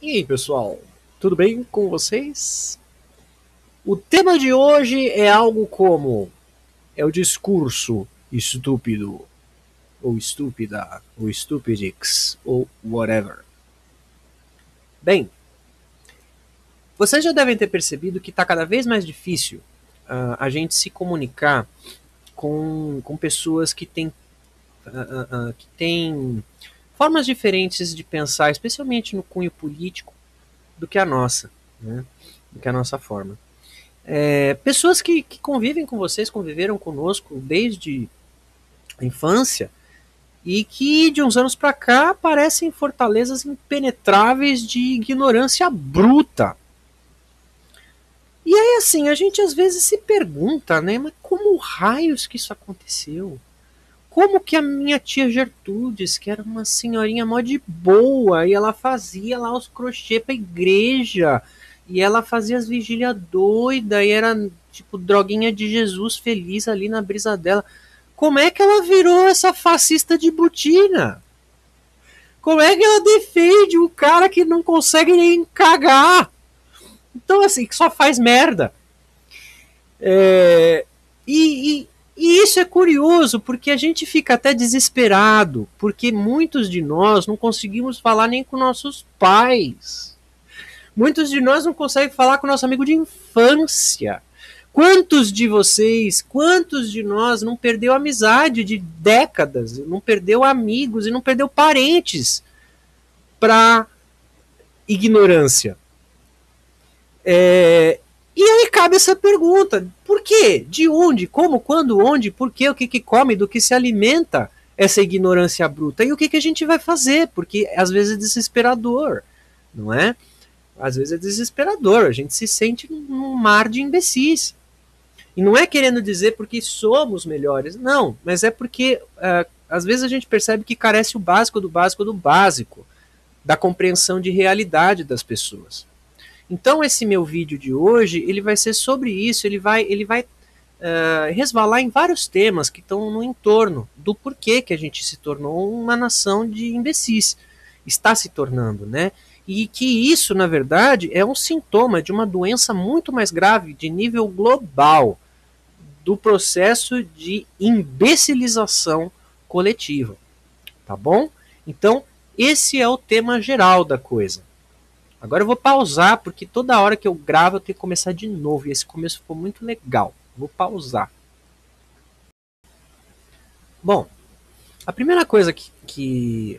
E aí, pessoal, tudo bem com vocês? O tema de hoje é algo como é o discurso estúpido, ou estúpida, ou stupidix, ou whatever. Bem, vocês já devem ter percebido que está cada vez mais difícil a gente se comunicar com pessoas que têm formas diferentes de pensar, especialmente no cunho político, do que a nossa, né? Do que a nossa forma. Pessoas que convivem com vocês, conviveram conosco desde a infância e que de uns anos para cá parecem fortalezas impenetráveis de ignorância bruta. E aí, assim, a gente às vezes se pergunta, né, mas como raios que isso aconteceu? Como que a minha tia Gertrudes, que era uma senhorinha mó de boa, e ela fazia lá os crochê pra igreja, e ela fazia as vigílias doida, e era tipo droguinha de Jesus feliz ali na brisa dela. Como é que ela virou essa fascista de botina? Como é que ela defende o cara que não consegue nem cagar? Então, assim, que só faz merda. É, e, e, e isso é curioso, porque a gente fica até desesperado, porque muitos de nós não conseguimos falar nem com nossos pais. Muitos de nós não conseguem falar com nosso amigo de infância. Quantos de vocês, quantos de nós não perdeu amizade de décadas, não perdeu amigos e não perdeu parentes para ignorância? E aí cabe essa pergunta: por quê? De onde? Como? Quando? Onde? Por quê? O que, que come? Do que se alimenta essa ignorância bruta? E o que, que a gente vai fazer? Porque às vezes é desesperador, não é? Às vezes é desesperador, a gente se sente num mar de imbecis. E não é querendo dizer porque somos melhores, não, mas é porque às vezes a gente percebe que carece o básico do básico do básico, da compreensão de realidade das pessoas. Então esse meu vídeo de hoje, ele vai ser sobre isso, ele vai resvalar em vários temas que estão no entorno do porquê que a gente se tornou uma nação de imbecis, está se tornando, né? E que isso, na verdade, é um sintoma de uma doença muito mais grave de nível global, do processo de imbecilização coletiva, tá bom? Então, esse é o tema geral da coisa. Agora eu vou pausar, porque toda hora que eu gravo eu tenho que começar de novo. E esse começo ficou muito legal. Vou pausar. Bom, a primeira coisa que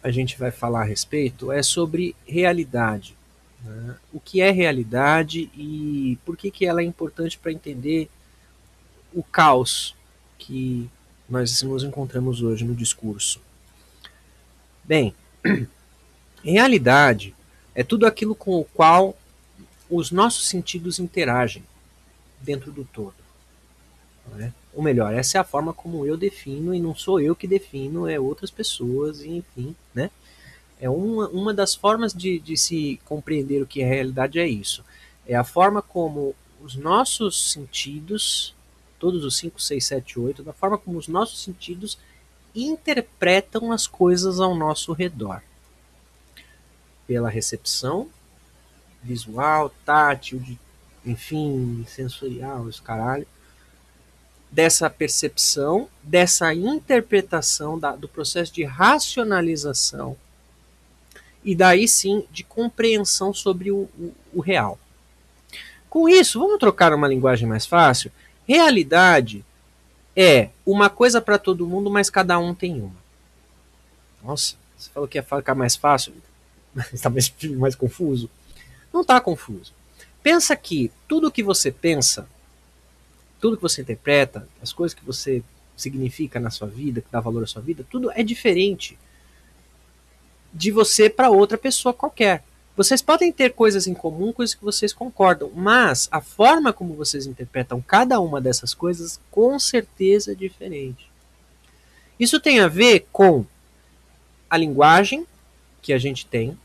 a gente vai falar a respeito é sobre realidade. Né? O que é realidade e por que, que ela é importante para entender o caos que nós nos encontramos hoje no discurso. Bem, realidade é tudo aquilo com o qual os nossos sentidos interagem dentro do todo. Né? Ou melhor, essa é a forma como eu defino, e não sou eu que defino, é outras pessoas, e enfim, né? É uma das formas de se compreender o que é realidade é isso. É a forma como os nossos sentidos, todos os 5, 6, 7, 8, da forma como os nossos sentidos interpretam as coisas ao nosso redor. Pela recepção visual, tátil, enfim, sensorial, os caralho, dessa percepção, dessa interpretação do processo de racionalização e daí sim de compreensão sobre o real. Com isso, vamos trocar uma linguagem mais fácil? Realidade é uma coisa para todo mundo, mas cada um tem uma. Nossa, você falou que ia ficar mais fácil, está mais confuso? Não está confuso. Pensa que tudo que você pensa, tudo que você interpreta, as coisas que você significa na sua vida, que dá valor à sua vida, tudo é diferente de você para outra pessoa qualquer. Vocês podem ter coisas em comum, coisas que vocês concordam, mas a forma como vocês interpretam cada uma dessas coisas com certeza é diferente. Isso tem a ver com a linguagem que a gente tem,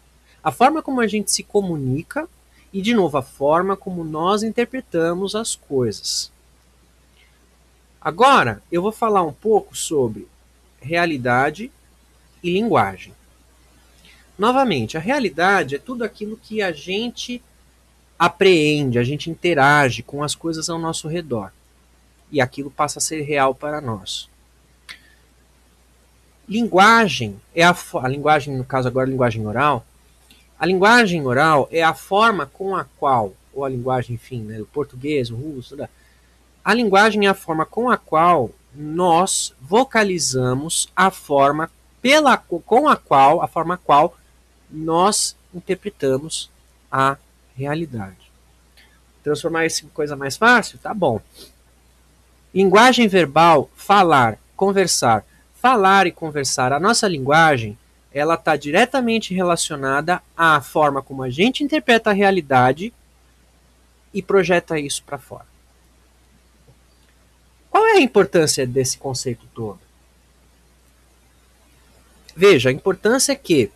a forma como a gente se comunica e, de novo, a forma como nós interpretamos as coisas. Agora, eu vou falar um pouco sobre realidade e linguagem. Novamente, a realidade é tudo aquilo que a gente apreende, a gente interage com as coisas ao nosso redor. E aquilo passa a ser real para nós. Linguagem é a linguagem, no caso agora, a linguagem oral. A linguagem oral é a forma com a qual, ou a linguagem, enfim, né, o português, o russo, a linguagem é a forma com a qual nós vocalizamos a forma a forma qual nós interpretamos a realidade. Transformar isso em coisa mais fácil? Tá bom. Linguagem verbal, falar, conversar. Falar e conversar. A nossa linguagem, ela está diretamente relacionada à forma como a gente interpreta a realidade e projeta isso para fora. Qual é a importância desse conceito todo? Veja, a importância é que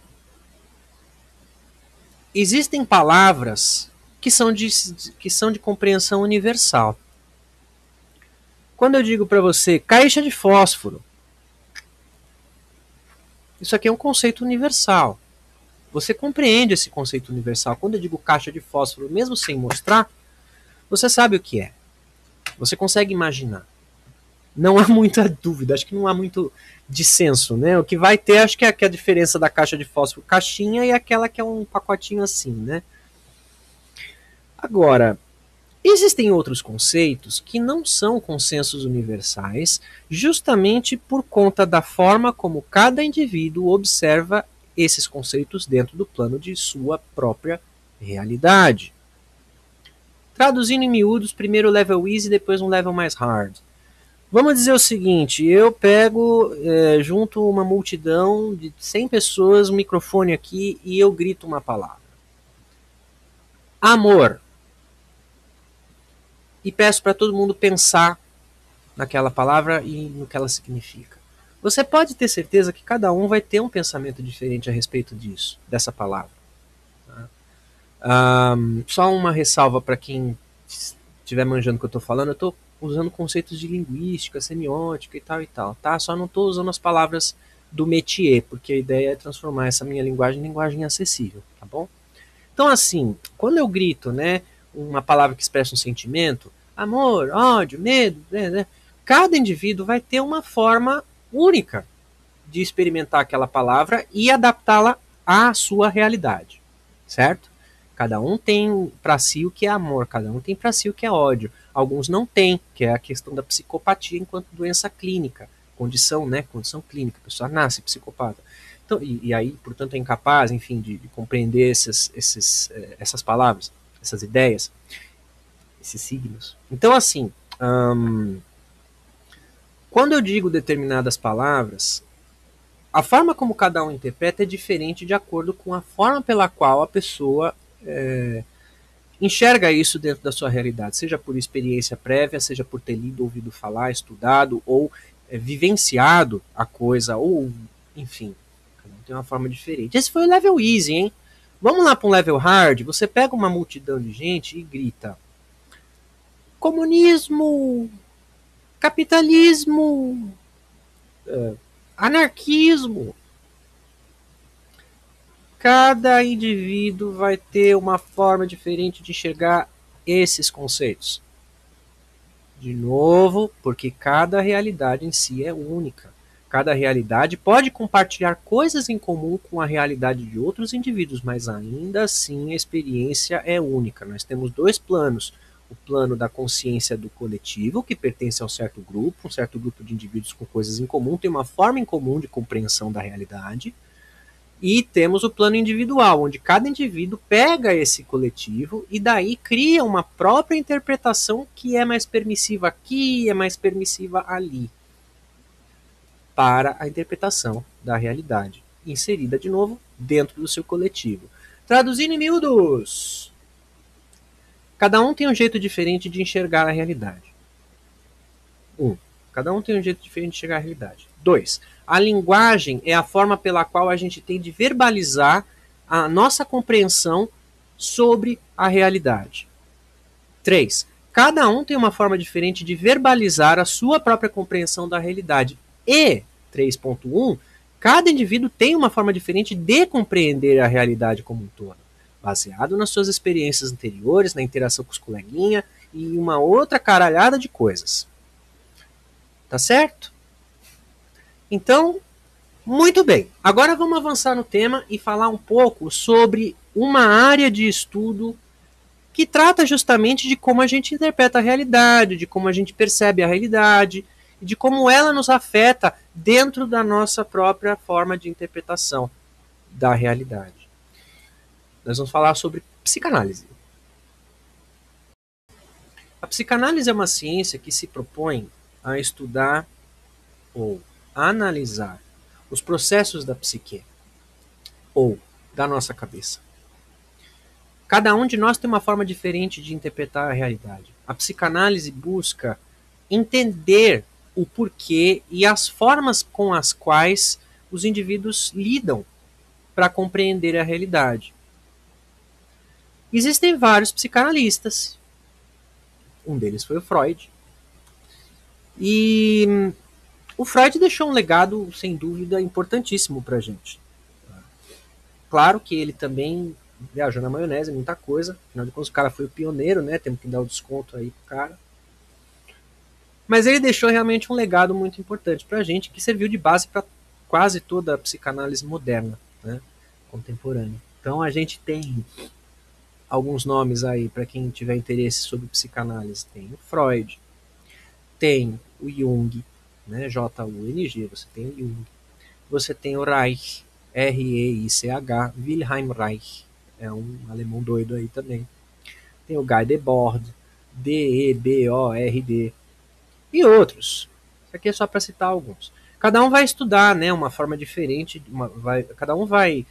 existem palavras que são de compreensão universal. Quando eu digo para você caixa de fósforo, isso aqui é um conceito universal. Você compreende esse conceito universal. Quando eu digo caixa de fósforo, mesmo sem mostrar, você sabe o que é. Você consegue imaginar. Não há muita dúvida, acho que não há muito dissenso, né? O que vai ter, acho que é a diferença da caixa de fósforo caixinha e aquela que é um pacotinho assim, né? Agora, existem outros conceitos que não são consensos universais, justamente por conta da forma como cada indivíduo observa esses conceitos dentro do plano de sua própria realidade. Traduzindo em miúdos, primeiro o level easy, depois um level mais hard. Vamos dizer o seguinte, eu pego, junto uma multidão de 100 pessoas, um microfone aqui, e eu grito uma palavra. Amor. E peço para todo mundo pensar naquela palavra e no que ela significa. Você pode ter certeza que cada um vai ter um pensamento diferente a respeito disso, dessa palavra. Só uma ressalva para quem estiver manjando o que eu estou falando, eu estou usando conceitos de linguística, semiótica e tal, tá? Só não estou usando as palavras do métier, porque a ideia é transformar essa minha linguagem em linguagem acessível, tá bom? Então, assim, quando eu grito, né, uma palavra que expressa um sentimento, amor, ódio, medo, né, cada indivíduo vai ter uma forma única de experimentar aquela palavra e adaptá-la à sua realidade, certo? Cada um tem para si o que é amor, cada um tem para si o que é ódio. Alguns não têm, que é a questão da psicopatia enquanto doença clínica, condição, né, condição clínica, a pessoa nasce psicopata. Então, e aí, portanto, é incapaz, enfim, de compreender essas palavras, essas ideias, esses signos. Então, assim, quando eu digo determinadas palavras, a forma como cada um interpreta é diferente de acordo com a forma pela qual a pessoa enxerga isso dentro da sua realidade, seja por experiência prévia, seja por ter lido, ouvido falar, estudado ou vivenciado a coisa, ou enfim, cada um tem uma forma diferente. Esse foi o level easy, hein? Vamos lá para um level hard, você pega uma multidão de gente e grita comunismo, capitalismo, anarquismo. Cada indivíduo vai ter uma forma diferente de enxergar esses conceitos. De novo, porque cada realidade em si é única. Cada realidade pode compartilhar coisas em comum com a realidade de outros indivíduos, mas ainda assim a experiência é única. Nós temos dois planos. O plano da consciência do coletivo, que pertence a um certo grupo de indivíduos com coisas em comum, tem uma forma em comum de compreensão da realidade. E temos o plano individual, onde cada indivíduo pega esse coletivo e daí cria uma própria interpretação que é mais permissiva aqui, é mais permissiva ali, para a interpretação da realidade, inserida de novo dentro do seu coletivo. Traduzindo em miúdos, cada um tem um jeito diferente de enxergar a realidade. Cada um tem um jeito diferente de enxergar a realidade. 2. A linguagem é a forma pela qual a gente tem de verbalizar a nossa compreensão sobre a realidade. 3. Cada um tem uma forma diferente de verbalizar a sua própria compreensão da realidade. E, 3.1, Cada indivíduo tem uma forma diferente de compreender a realidade como um todo, baseado nas suas experiências anteriores, na interação com os coleguinhas e uma outra caralhada de coisas. Tá certo? Então, muito bem. Agora vamos avançar no tema e falar um pouco sobre uma área de estudo que trata justamente de como a gente interpreta a realidade, de como a gente percebe a realidade, de como ela nos afeta dentro da nossa própria forma de interpretação da realidade. Nós vamos falar sobre psicanálise. A psicanálise é uma ciência que se propõe a estudar ou analisar os processos da psique ou da nossa cabeça. Cada um de nós tem uma forma diferente de interpretar a realidade. A psicanálise busca entender o porquê e as formas com as quais os indivíduos lidam para compreender a realidade. Existem vários psicanalistas. Um deles foi o Freud. E o Freud deixou um legado, sem dúvida, importantíssimo para a gente. Claro que ele também viajou na maionese, muita coisa. Afinal de contas, o cara foi o pioneiro, né? Temos que dar o desconto aí pro cara. Mas ele deixou realmente um legado muito importante para a gente, que serviu de base para quase toda a psicanálise moderna, né? Contemporânea. Então a gente tem alguns nomes aí para quem tiver interesse sobre psicanálise. Tem o Freud, tem o Jung, né? J-U-N-G, você tem o Jung. Você tem o Reich, R-E-I-C-H, Wilhelm Reich, é um alemão doido aí também. Tem o Guy Debord, D-E-B-O-R-D, e outros. Isso aqui é só para citar alguns. Cada um vai estudar, né, uma forma diferente, cada um vai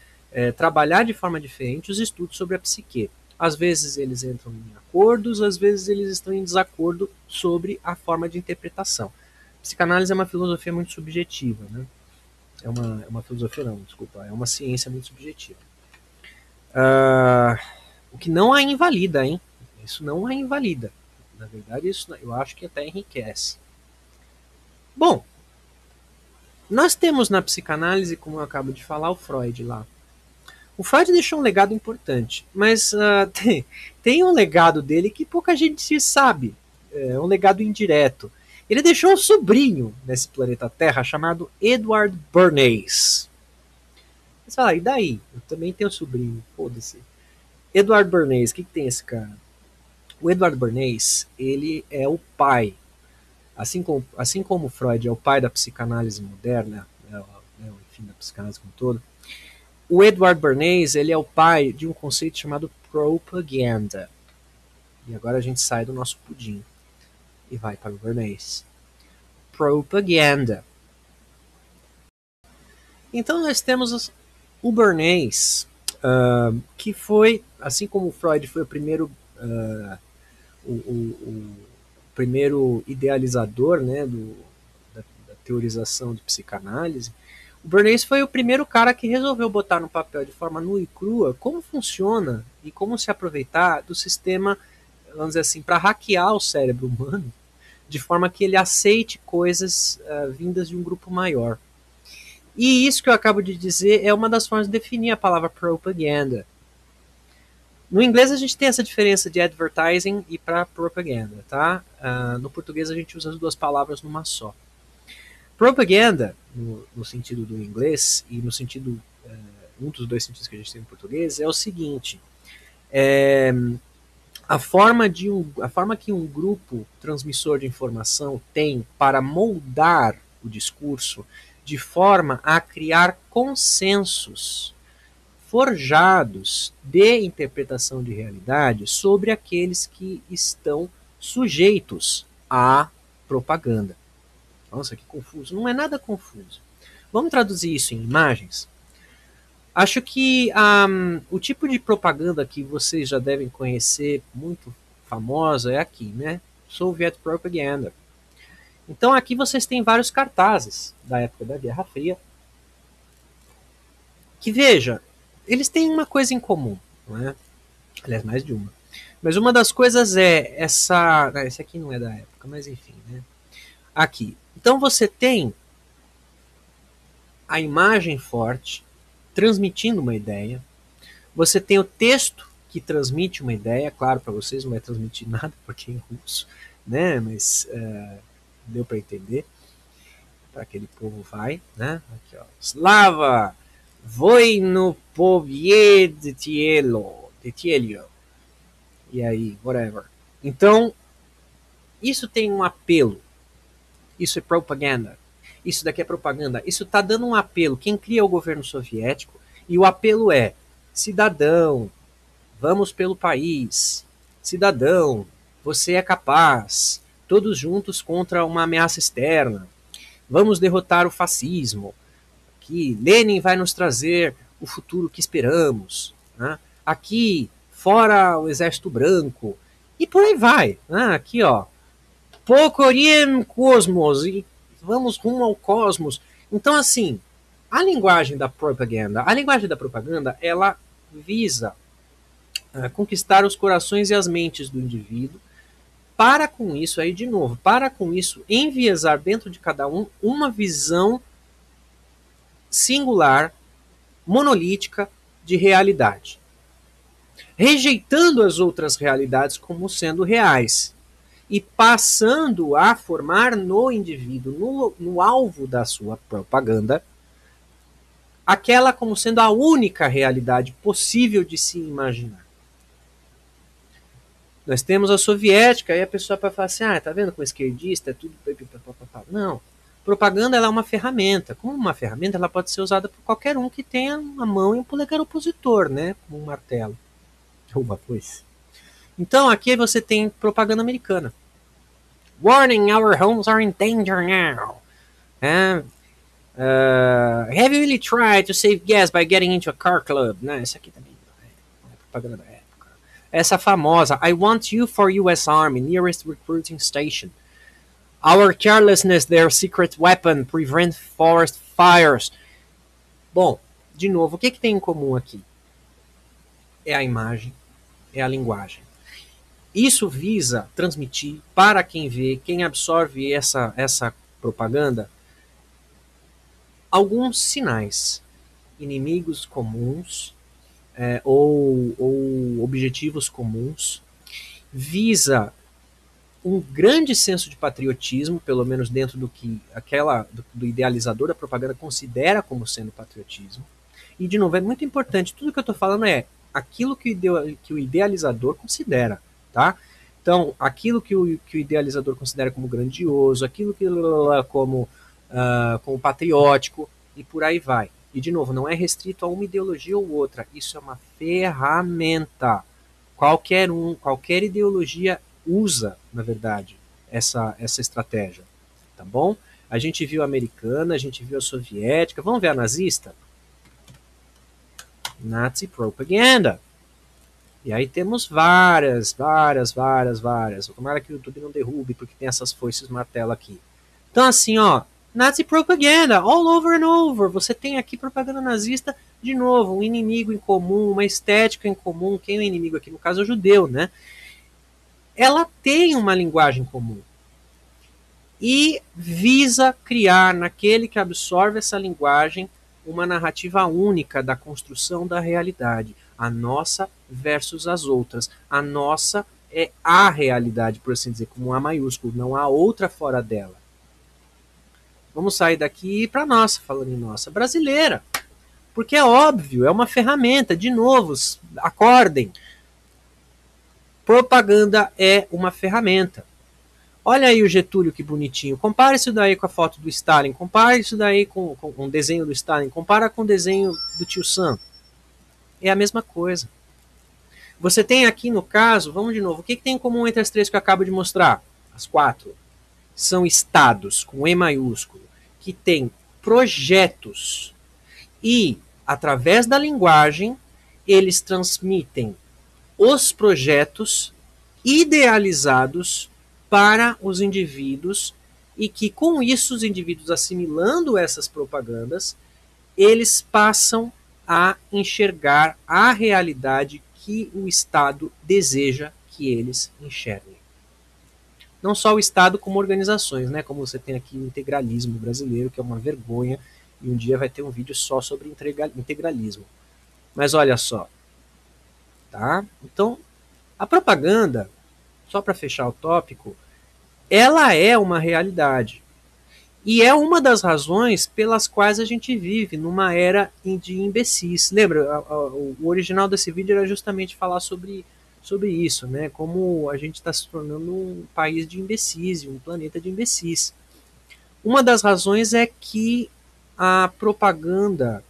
trabalhar de forma diferente os estudos sobre a psique. Às vezes eles entram em acordos, às vezes eles estão em desacordo sobre a forma de interpretação. Psicanálise é uma filosofia muito subjetiva, né? É uma filosofia não, desculpa, é uma ciência muito subjetiva. O que não a invalida, hein? Isso não a invalida. Na verdade, isso eu acho que até enriquece. Bom, nós temos na psicanálise, como eu acabo de falar, o Freud lá. O Freud deixou um legado importante, mas tem um legado dele que pouca gente sabe. É um legado indireto. Ele deixou um sobrinho nesse planeta Terra chamado Edward Bernays. Você fala, e daí? Eu também tenho um sobrinho, foda-se. Edward Bernays, o que tem esse cara? O Edward Bernays, ele é o pai, assim como Freud é o pai da psicanálise moderna, enfim, da psicanálise como um todo, o Edward Bernays, ele é o pai de um conceito chamado propaganda. E agora a gente sai do nosso pudim e vai para o Bernays. Propaganda. Então nós temos o Bernays, que foi, assim como o Freud foi o primeiro, o primeiro idealizador, né, da teorização de psicanálise, o Bernays foi o primeiro cara que resolveu botar no papel de forma nua e crua como funciona e como se aproveitar do sistema, vamos dizer assim, para hackear o cérebro humano, de forma que ele aceite coisas vindas de um grupo maior. E isso que eu acabo de dizer é uma das formas de definir a palavra propaganda. No inglês a gente tem essa diferença de advertising e para propaganda, tá? No português a gente usa as duas palavras numa só. Propaganda, no sentido do inglês e no sentido, um dos dois sentidos que a gente tem no português, é o seguinte: a forma que um grupo transmissor de informação tem para moldar o discurso de forma a criar consensos forjados de interpretação de realidade sobre aqueles que estão sujeitos à propaganda. Nossa, que confuso. Não é nada confuso. Vamos traduzir isso em imagens? Acho que o tipo de propaganda que vocês já devem conhecer, muito famosa, é aqui, né? Soviet Propaganda. Então aqui vocês têm vários cartazes da época da Guerra Fria. Que veja, eles têm uma coisa em comum, não é? Aliás, mais de uma. Mas uma das coisas é essa. Esse aqui não é da época, mas enfim, né? Aqui. Então você tem a imagem forte, transmitindo uma ideia. Você tem o texto que transmite uma ideia. Claro, para vocês não vai transmitir nada, porque é em russo, né? Mas deu para entender. Para aquele povo vai, né? Aqui, ó. Slava Voino Povie de Tielo. E aí, whatever. Então, isso tem um apelo. Isso é propaganda. Isso daqui é propaganda. Isso está dando um apelo. Quem cria é o governo soviético. E o apelo é: cidadão, vamos pelo país. Cidadão, você é capaz. Todos juntos contra uma ameaça externa. Vamos derrotar o fascismo. Que Lenin vai nos trazer o futuro que esperamos. Né? Aqui, fora o exército branco. E por aí vai. Né? Aqui, ó. Pokoriem Cosmos. E vamos rumo ao cosmos. Então, assim, a linguagem da propaganda, ela visa conquistar os corações e as mentes do indivíduo, para com isso, aí de novo, para com isso enviesar dentro de cada um uma visão singular, monolítica de realidade, rejeitando as outras realidades como sendo reais e passando a formar no indivíduo, no alvo da sua propaganda, aquela como sendo a única realidade possível de se imaginar. Nós temos a soviética, aí a pessoa vai falar assim, tá vendo como esquerdista é tudo... Não. Propaganda ela é uma ferramenta. Como uma ferramenta, ela pode ser usada por qualquer um que tenha uma mão e um polegar opositor, né? Como um martelo. Ou uma foice. Então, aqui você tem propaganda americana. Warning, our homes are in danger now. Have you really tried to save gas by getting into a car club? Não, isso aqui também é propaganda da época. Essa famosa, I want you for US Army, nearest recruiting station. Our carelessness, their secret weapon, prevent forest fires. Bom, de novo, o que tem em comum aqui? É a imagem, é a linguagem. Isso visa transmitir para quem vê, quem absorve essa propaganda, alguns sinais, inimigos comuns, ou objetivos comuns, visa um grande senso de patriotismo, pelo menos dentro do que do idealizador da propaganda considera como sendo patriotismo. E, de novo, é muito importante, tudo que eu estou falando é aquilo que o idealizador considera, tá? Então, aquilo que o idealizador considera como grandioso, aquilo que como patriótico, e por aí vai. E, de novo, não é restrito a uma ideologia ou outra, isso é uma ferramenta. Qualquer ideologia usa, na verdade, essa estratégia, tá bom? A gente viu a americana, a gente viu a soviética, vamos ver a nazista? Nazi propaganda. E aí temos várias. Tomara que o YouTube não derrube, porque tem essas foices martelo aqui. Então, assim, ó, Nazi propaganda, all over and over. Você tem aqui propaganda nazista, de novo, um inimigo em comum, uma estética em comum. Quem é o inimigo aqui? No caso, é o judeu, né? Ela tem uma linguagem comum. E visa criar, naquele que absorve essa linguagem, uma narrativa única da construção da realidade. A nossa versus as outras. A nossa é a realidade, por assim dizer, com um A maiúsculo. Não há outra fora dela. Vamos sair daqui e ir para a nossa, falando em nossa, brasileira. Porque é óbvio, é uma ferramenta. De novo, acordem. Propaganda é uma ferramenta. Olha aí o Getúlio, que bonitinho. Compare isso daí com a foto do Stalin. Compare isso daí com um desenho do Stalin. Compara com o desenho do tio Sam. É a mesma coisa. Você tem aqui, no caso, vamos de novo. O que tem em comum entre as três que eu acabo de mostrar? As quatro. São estados, com E maiúsculo, que têm projetos. E, através da linguagem, eles transmitem os projetos idealizados para os indivíduos, e que com isso os indivíduos, assimilando essas propagandas, eles passam a enxergar a realidade que o Estado deseja que eles enxerguem. Não só o Estado, como organizações, né? Como você tem aqui o integralismo brasileiro, que é uma vergonha, E um dia vai ter um vídeo só sobre integralismo. Mas olha só, tá? Então, a propaganda, só para fechar o tópico, ela é uma realidade. E é uma das razões pelas quais a gente vive numa era de imbecis. Lembra, o original desse vídeo era justamente falar sobre isso, né? Como a gente está se tornando um país de imbecis, um planeta de imbecis. Uma das razões é que a propaganda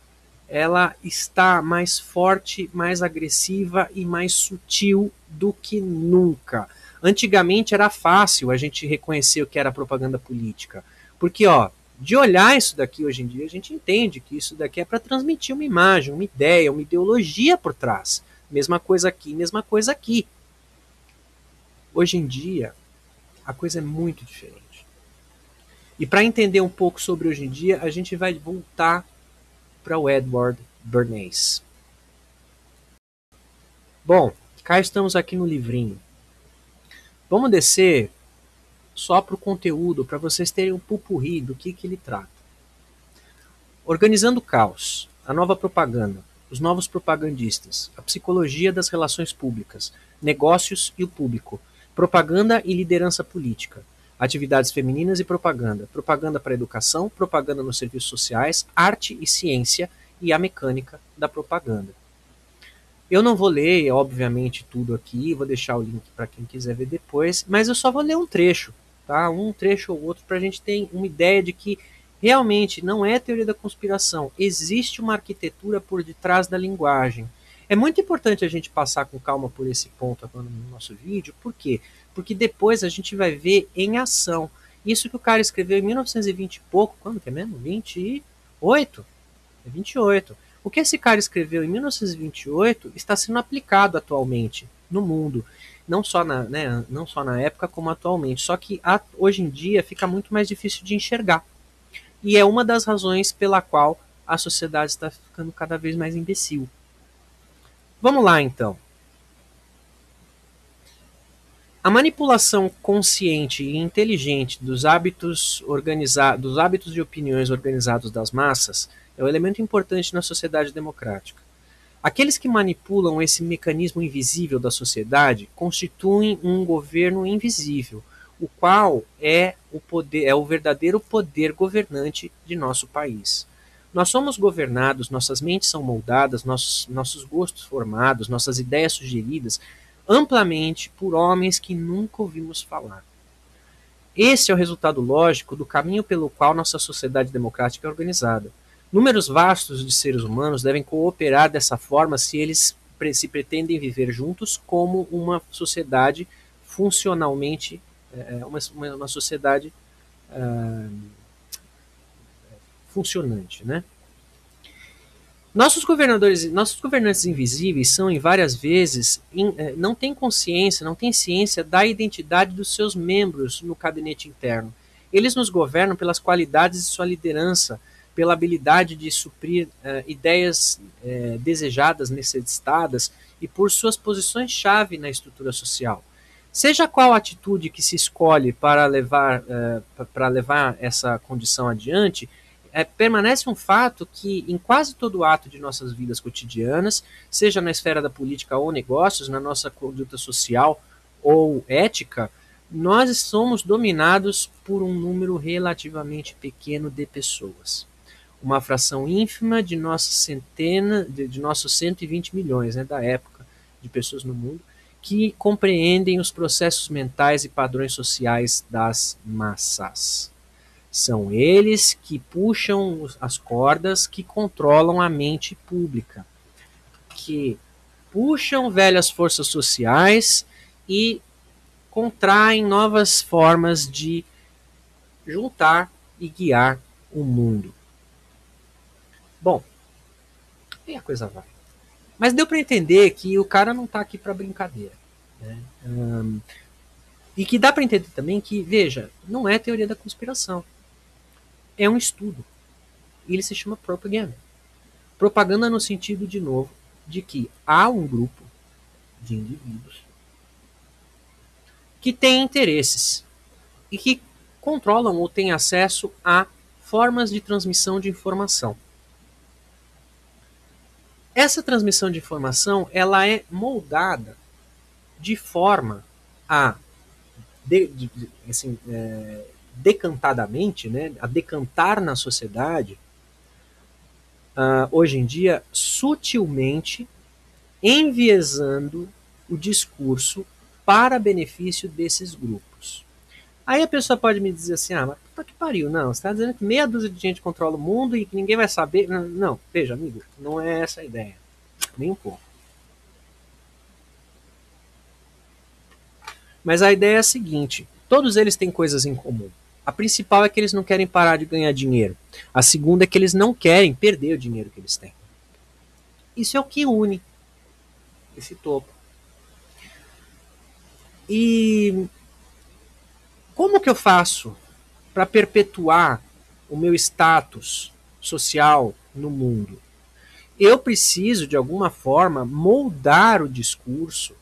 ela está mais forte, mais agressiva e mais sutil do que nunca. Antigamente era fácil a gente reconhecer o que era propaganda política, porque ó, de olhar isso daqui hoje em dia, a gente entende que isso daqui é para transmitir uma imagem, uma ideia, uma ideologia por trás. Mesma coisa aqui, mesma coisa aqui. Hoje em dia, a coisa é muito diferente. E para entender um pouco sobre hoje em dia, a gente vai voltar para o Edward Bernays. Bom, cá estamos aqui no livrinho. Vamos descer só para o conteúdo, para vocês terem um pupurri do que ele trata. Organizando o caos, a nova propaganda, os novos propagandistas, a psicologia das relações públicas, negócios e o público, propaganda e liderança política, atividades femininas e propaganda, propaganda para a educação, propaganda nos serviços sociais, arte e ciência e a mecânica da propaganda. Eu não vou ler, obviamente, tudo aqui, vou deixar o link para quem quiser ver depois, mas eu só vou ler um trecho, tá? Um trecho ou outro para a gente ter uma ideia de que realmente não é teoria da conspiração, existe uma arquitetura por detrás da linguagem. É muito importante a gente passar com calma por esse ponto agora no nosso vídeo, por quê? Porque depois a gente vai ver em ação. Isso que o cara escreveu em 1920 e pouco, quando que é mesmo? 28? É 28. O que esse cara escreveu em 1928 está sendo aplicado atualmente no mundo, não só não só na época como atualmente, só que hoje em dia fica muito mais difícil de enxergar. E é uma das razões pela qual a sociedade está ficando cada vez mais imbecil. Vamos lá então. A manipulação consciente e inteligente dos hábitos de opiniões organizados das massas é um elemento importante na sociedade democrática. Aqueles que manipulam esse mecanismo invisível da sociedade constituem um governo invisível, o qual é o verdadeiro poder governante de nosso país. Nós somos governados, nossas mentes são moldadas, nossos gostos formados, nossas ideias sugeridas amplamente por homens que nunca ouvimos falar. Esse é o resultado lógico do caminho pelo qual nossa sociedade democrática é organizada. Números vastos de seres humanos devem cooperar dessa forma se eles se pretendem viver juntos como uma sociedade funcionalmente, uma sociedade funcionante, né? Nossos governantes invisíveis são, em várias vezes, não têm consciência, não têm ciência da identidade dos seus membros no gabinete interno. Eles nos governam pelas qualidades de sua liderança, pela habilidade de suprir ideias desejadas, necessitadas e por suas posições-chave na estrutura social. Seja qual a atitude que se escolhe para levar essa condição adiante, permanece um fato que, em quase todo ato de nossas vidas cotidianas, seja na esfera da política ou negócios, na nossa conduta social ou ética, nós somos dominados por um número relativamente pequeno de pessoas. Uma fração ínfima de nossos nossos 120 milhões da época de pessoas no mundo, que compreendem os processos mentais e padrões sociais das massas. São eles que puxam as cordas que controlam a mente pública, que puxam velhas forças sociais e contraem novas formas de juntar e guiar o mundo. Bom, e a coisa vai. Mas deu para entender que o cara não está aqui para brincadeira. Né? E que dá para entender também que, veja, não é teoria da conspiração. É um estudo. E ele se chama propaganda. Propaganda no sentido, de novo, de que há um grupo de indivíduos que tem interesses e que controlam ou têm acesso a formas de transmissão de informação. Essa transmissão de informação ela é moldada de forma a decantadamente, né, a decantar na sociedade, hoje em dia, sutilmente enviesando o discurso para benefício desses grupos. Aí a pessoa pode me dizer assim, mas puta que pariu, não, você está dizendo que meia dúzia de gente controla o mundo e que ninguém vai saber. Não, não, veja, amigo, não é essa a ideia, nem um pouco. Mas a ideia é a seguinte, todos eles têm coisas em comum. A principal é que eles não querem parar de ganhar dinheiro. A segunda é que eles não querem perder o dinheiro que eles têm. Isso é o que une esse topo. E como que eu faço para perpetuar o meu status social no mundo? Eu preciso, de alguma forma, moldar o discurso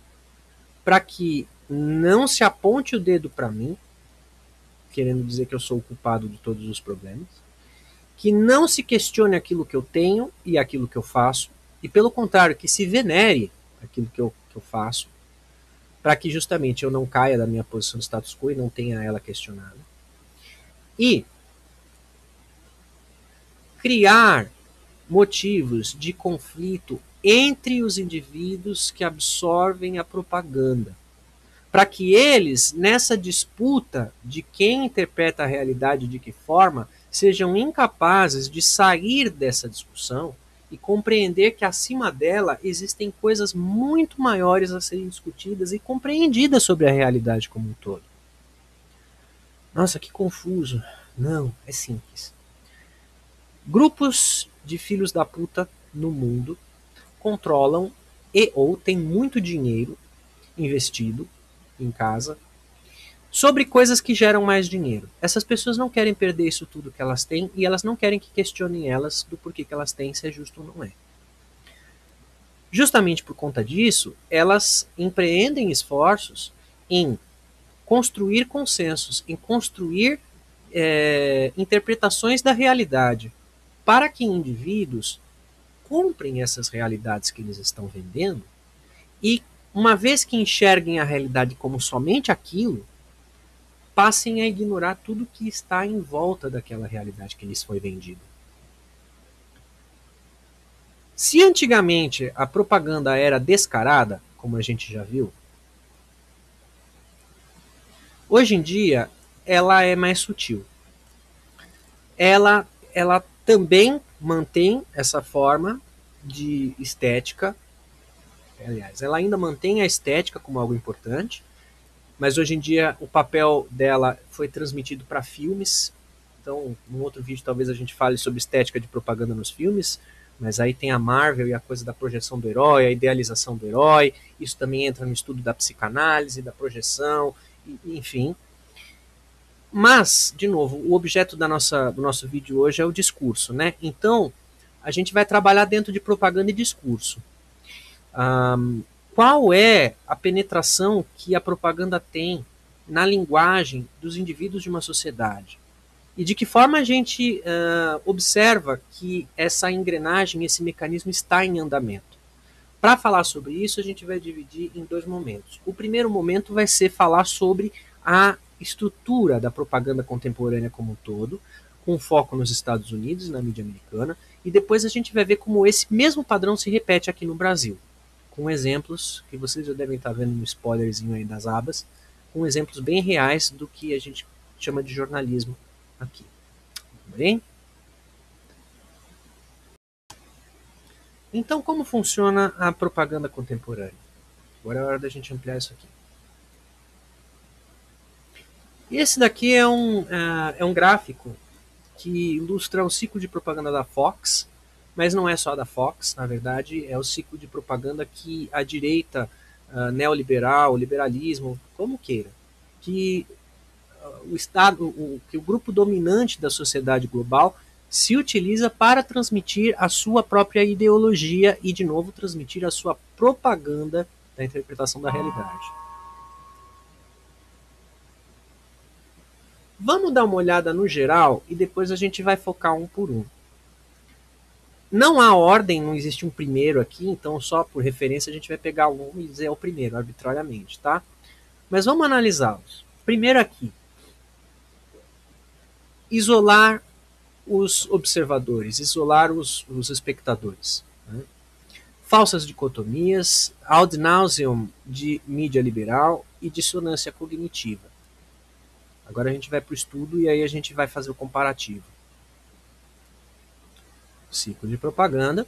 para que não se aponte o dedo para mim, querendo dizer que eu sou o culpado de todos os problemas, que não se questione aquilo que eu tenho e aquilo que eu faço, e pelo contrário, que se venere aquilo que eu faço, para que justamente eu não caia da minha posição de status quo e não tenha ela questionada. E criar motivos de conflito entre os indivíduos que absorvem a propaganda, para que eles, nessa disputa de quem interpreta a realidade de que forma, sejam incapazes de sair dessa discussão e compreender que acima dela existem coisas muito maiores a serem discutidas e compreendidas sobre a realidade como um todo. Nossa, que confuso. Não, é simples. Grupos de filhos da puta no mundo controlam e ou têm muito dinheiro investido em casa sobre coisas que geram mais dinheiro. Essas pessoas não querem perder isso tudo que elas têm e elas não querem que questionem elas do porquê que elas têm, se é justo ou não é. Justamente por conta disso, elas empreendem esforços em construir consensos, em construir interpretações da realidade, para que indivíduos comprem essas realidades que eles estão vendendo e, uma vez que enxerguem a realidade como somente aquilo, passem a ignorar tudo que está em volta daquela realidade que lhes foi vendida. Se antigamente a propaganda era descarada, como a gente já viu, hoje em dia ela é mais sutil. Ela também mantém essa forma de estética. Aliás, ela ainda mantém a estética como algo importante, mas hoje em dia o papel dela foi transmitido para filmes. Então, num outro vídeo talvez a gente fale sobre estética de propaganda nos filmes, mas aí tem a Marvel e a coisa da projeção do herói, a idealização do herói, isso também entra no estudo da psicanálise, da projeção, enfim. Mas, de novo, o objeto do nosso vídeo hoje é o discurso, né? Então, a gente vai trabalhar dentro de propaganda e discurso. Qual é a penetração que a propaganda tem na linguagem dos indivíduos de uma sociedade? E de que forma a gente observa que essa engrenagem, esse mecanismo está em andamento? Para falar sobre isso, a gente vai dividir em dois momentos. O primeiro momento vai ser falar sobre a estrutura da propaganda contemporânea como um todo, com foco nos Estados Unidos, na mídia americana, e depois a gente vai ver como esse mesmo padrão se repete aqui no Brasil, com exemplos que vocês já devem estar vendo no spoilerzinho aí das abas, com exemplos bem reais do que a gente chama de jornalismo aqui. Tudo bem? Então, como funciona a propaganda contemporânea? Agora é a hora da gente ampliar isso aqui. Esse daqui é um gráfico que ilustra o ciclo de propaganda da Fox, mas não é só da Fox, na verdade, é o ciclo de propaganda que a direita neoliberal, o liberalismo, como queira, que o Estado, que o grupo dominante da sociedade global se utiliza para transmitir a sua própria ideologia e, de novo, transmitir a sua propaganda da interpretação da realidade. Vamos dar uma olhada no geral e depois a gente vai focar um por um. Não há ordem, não existe um primeiro aqui, então só por referência a gente vai pegar um e dizer é o primeiro, arbitrariamente, tá? Mas vamos analisá-los. Primeiro aqui, isolar os observadores, isolar os espectadores. Né? Falsas dicotomias, ad nauseam de mídia liberal e dissonância cognitiva. Agora a gente vai para o estudo e aí a gente vai fazer o comparativo. Ciclo de propaganda.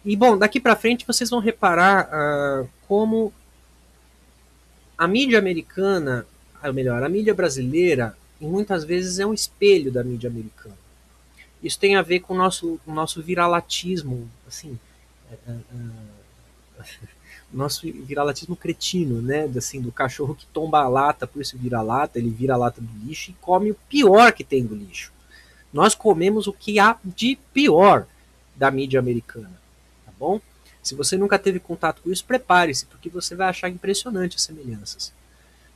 E, bom, daqui para frente vocês vão reparar como a mídia americana, ou melhor, a mídia brasileira, muitas vezes é um espelho da mídia americana. Isso tem a ver com o nosso viralatismo, assim, nosso viralatismo cretino, né? Assim, do cachorro que tomba a lata, por isso vira-lata, ele vira a lata do lixo e come o pior que tem do lixo. Nós comemos o que há de pior da mídia americana, tá bom? Se você nunca teve contato com isso, prepare-se, porque você vai achar impressionante as semelhanças.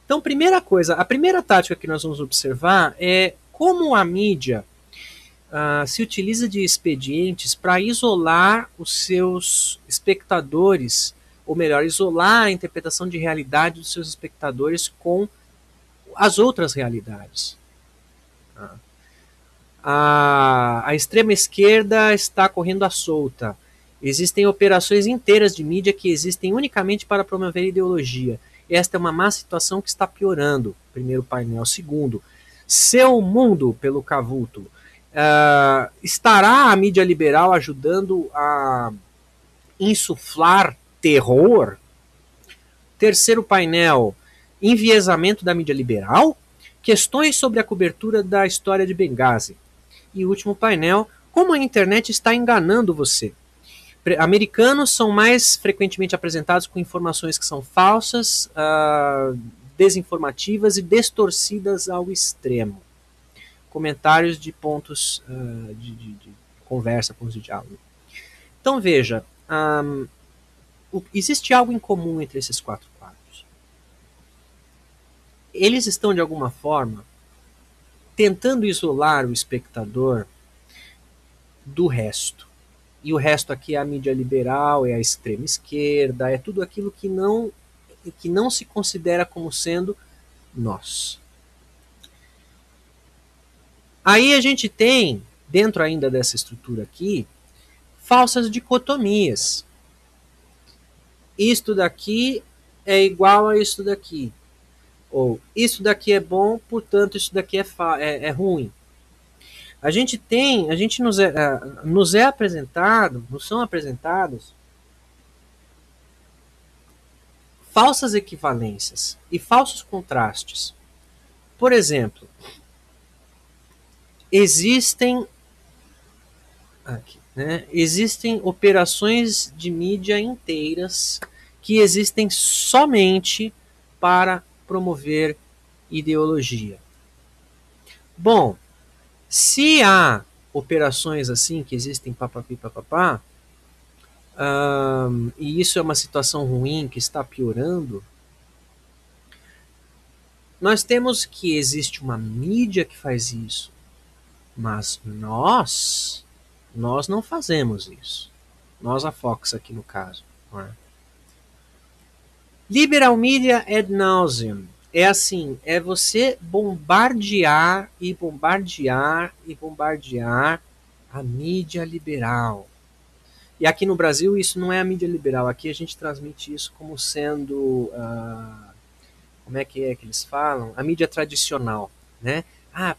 Então, primeira coisa, a primeira tática que nós vamos observar é como a mídia se utiliza de expedientes para isolar os seus espectadores, ou melhor, isolar a interpretação de realidade dos seus espectadores com as outras realidades. A extrema esquerda está correndo à solta. Existem operações inteiras de mídia que existem unicamente para promover ideologia. Esta é uma má situação que está piorando. Primeiro painel. Segundo, seu mundo pelo Cavuto. Estará a mídia liberal ajudando a insuflar terror? Terceiro painel, enviesamento da mídia liberal? Questões sobre a cobertura da história de Benghazi. E último painel, como a internet está enganando você? Americanos são mais frequentemente apresentados com informações que são falsas, desinformativas e distorcidas ao extremo. Comentários de pontos de conversa, pontos de diálogo. Então veja, existe algo em comum entre esses quatro quadros. Eles estão de alguma forma tentando isolar o espectador do resto. E o resto aqui é a mídia liberal, é a extrema esquerda, é tudo aquilo que não se considera como sendo nós. Aí a gente tem, dentro ainda dessa estrutura aqui, falsas dicotomias. Isto daqui é igual a isso daqui. Ou isso daqui é bom, portanto isso daqui é ruim. A gente nos é apresentado, nos são apresentados falsas equivalências e falsos contrastes. Por exemplo, existem operações de mídia inteiras que existem somente para promover ideologia. Bom, se há operações assim que existem papapá, e isso é uma situação ruim que está piorando, nós temos que existe uma mídia que faz isso, mas nós não fazemos isso. Nós, a Fox aqui no caso. Não é? Liberal media ad nauseam. É assim, é você bombardear e bombardear e bombardear a mídia liberal. E aqui no Brasil isso não é a mídia liberal. Aqui a gente transmite isso como sendo, como é que eles falam? A mídia tradicional, né?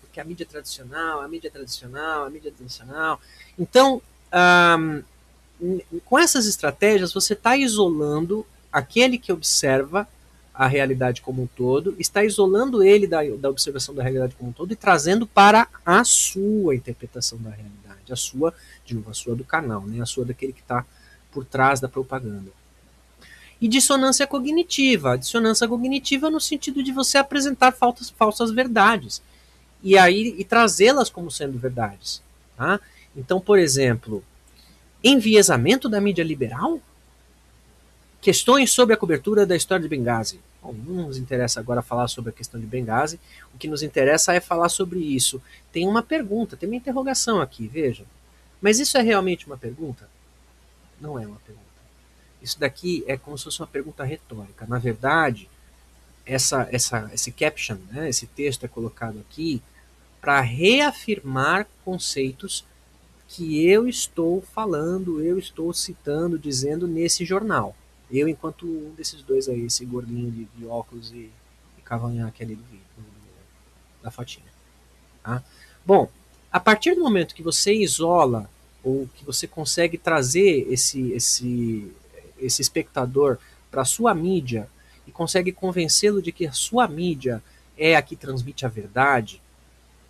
Porque a mídia tradicional, a mídia tradicional, a mídia tradicional. Então, com essas estratégias, você está isolando aquele que observa a realidade como um todo, está isolando ele da observação da realidade como um todo e trazendo para a sua interpretação da realidade, a sua do canal, né? A sua daquele que está por trás da propaganda. E dissonância cognitiva. A dissonância cognitiva no sentido de você apresentar falsas verdades e trazê-las como sendo verdades. Tá? Então, por exemplo, enviesamento da mídia liberal? Questões sobre a cobertura da história de Benghazi. Bom, não nos interessa agora falar sobre a questão de Benghazi. O que nos interessa é falar sobre isso. Tem uma pergunta, tem uma interrogação aqui, vejam. Mas isso é realmente uma pergunta? Não é uma pergunta. Isso daqui é como se fosse uma pergunta retórica. Na verdade, esse caption, né, esse texto é colocado aqui para reafirmar conceitos que eu estou falando, eu estou citando, dizendo nesse jornal. Eu, enquanto um desses dois aí, esse gordinho de óculos e cavanhaque ali do vídeo, da fotinha. Tá? Bom, a partir do momento que você isola ou que você consegue trazer esse espectador para a sua mídia e consegue convencê-lo de que a sua mídia é a que transmite a verdade,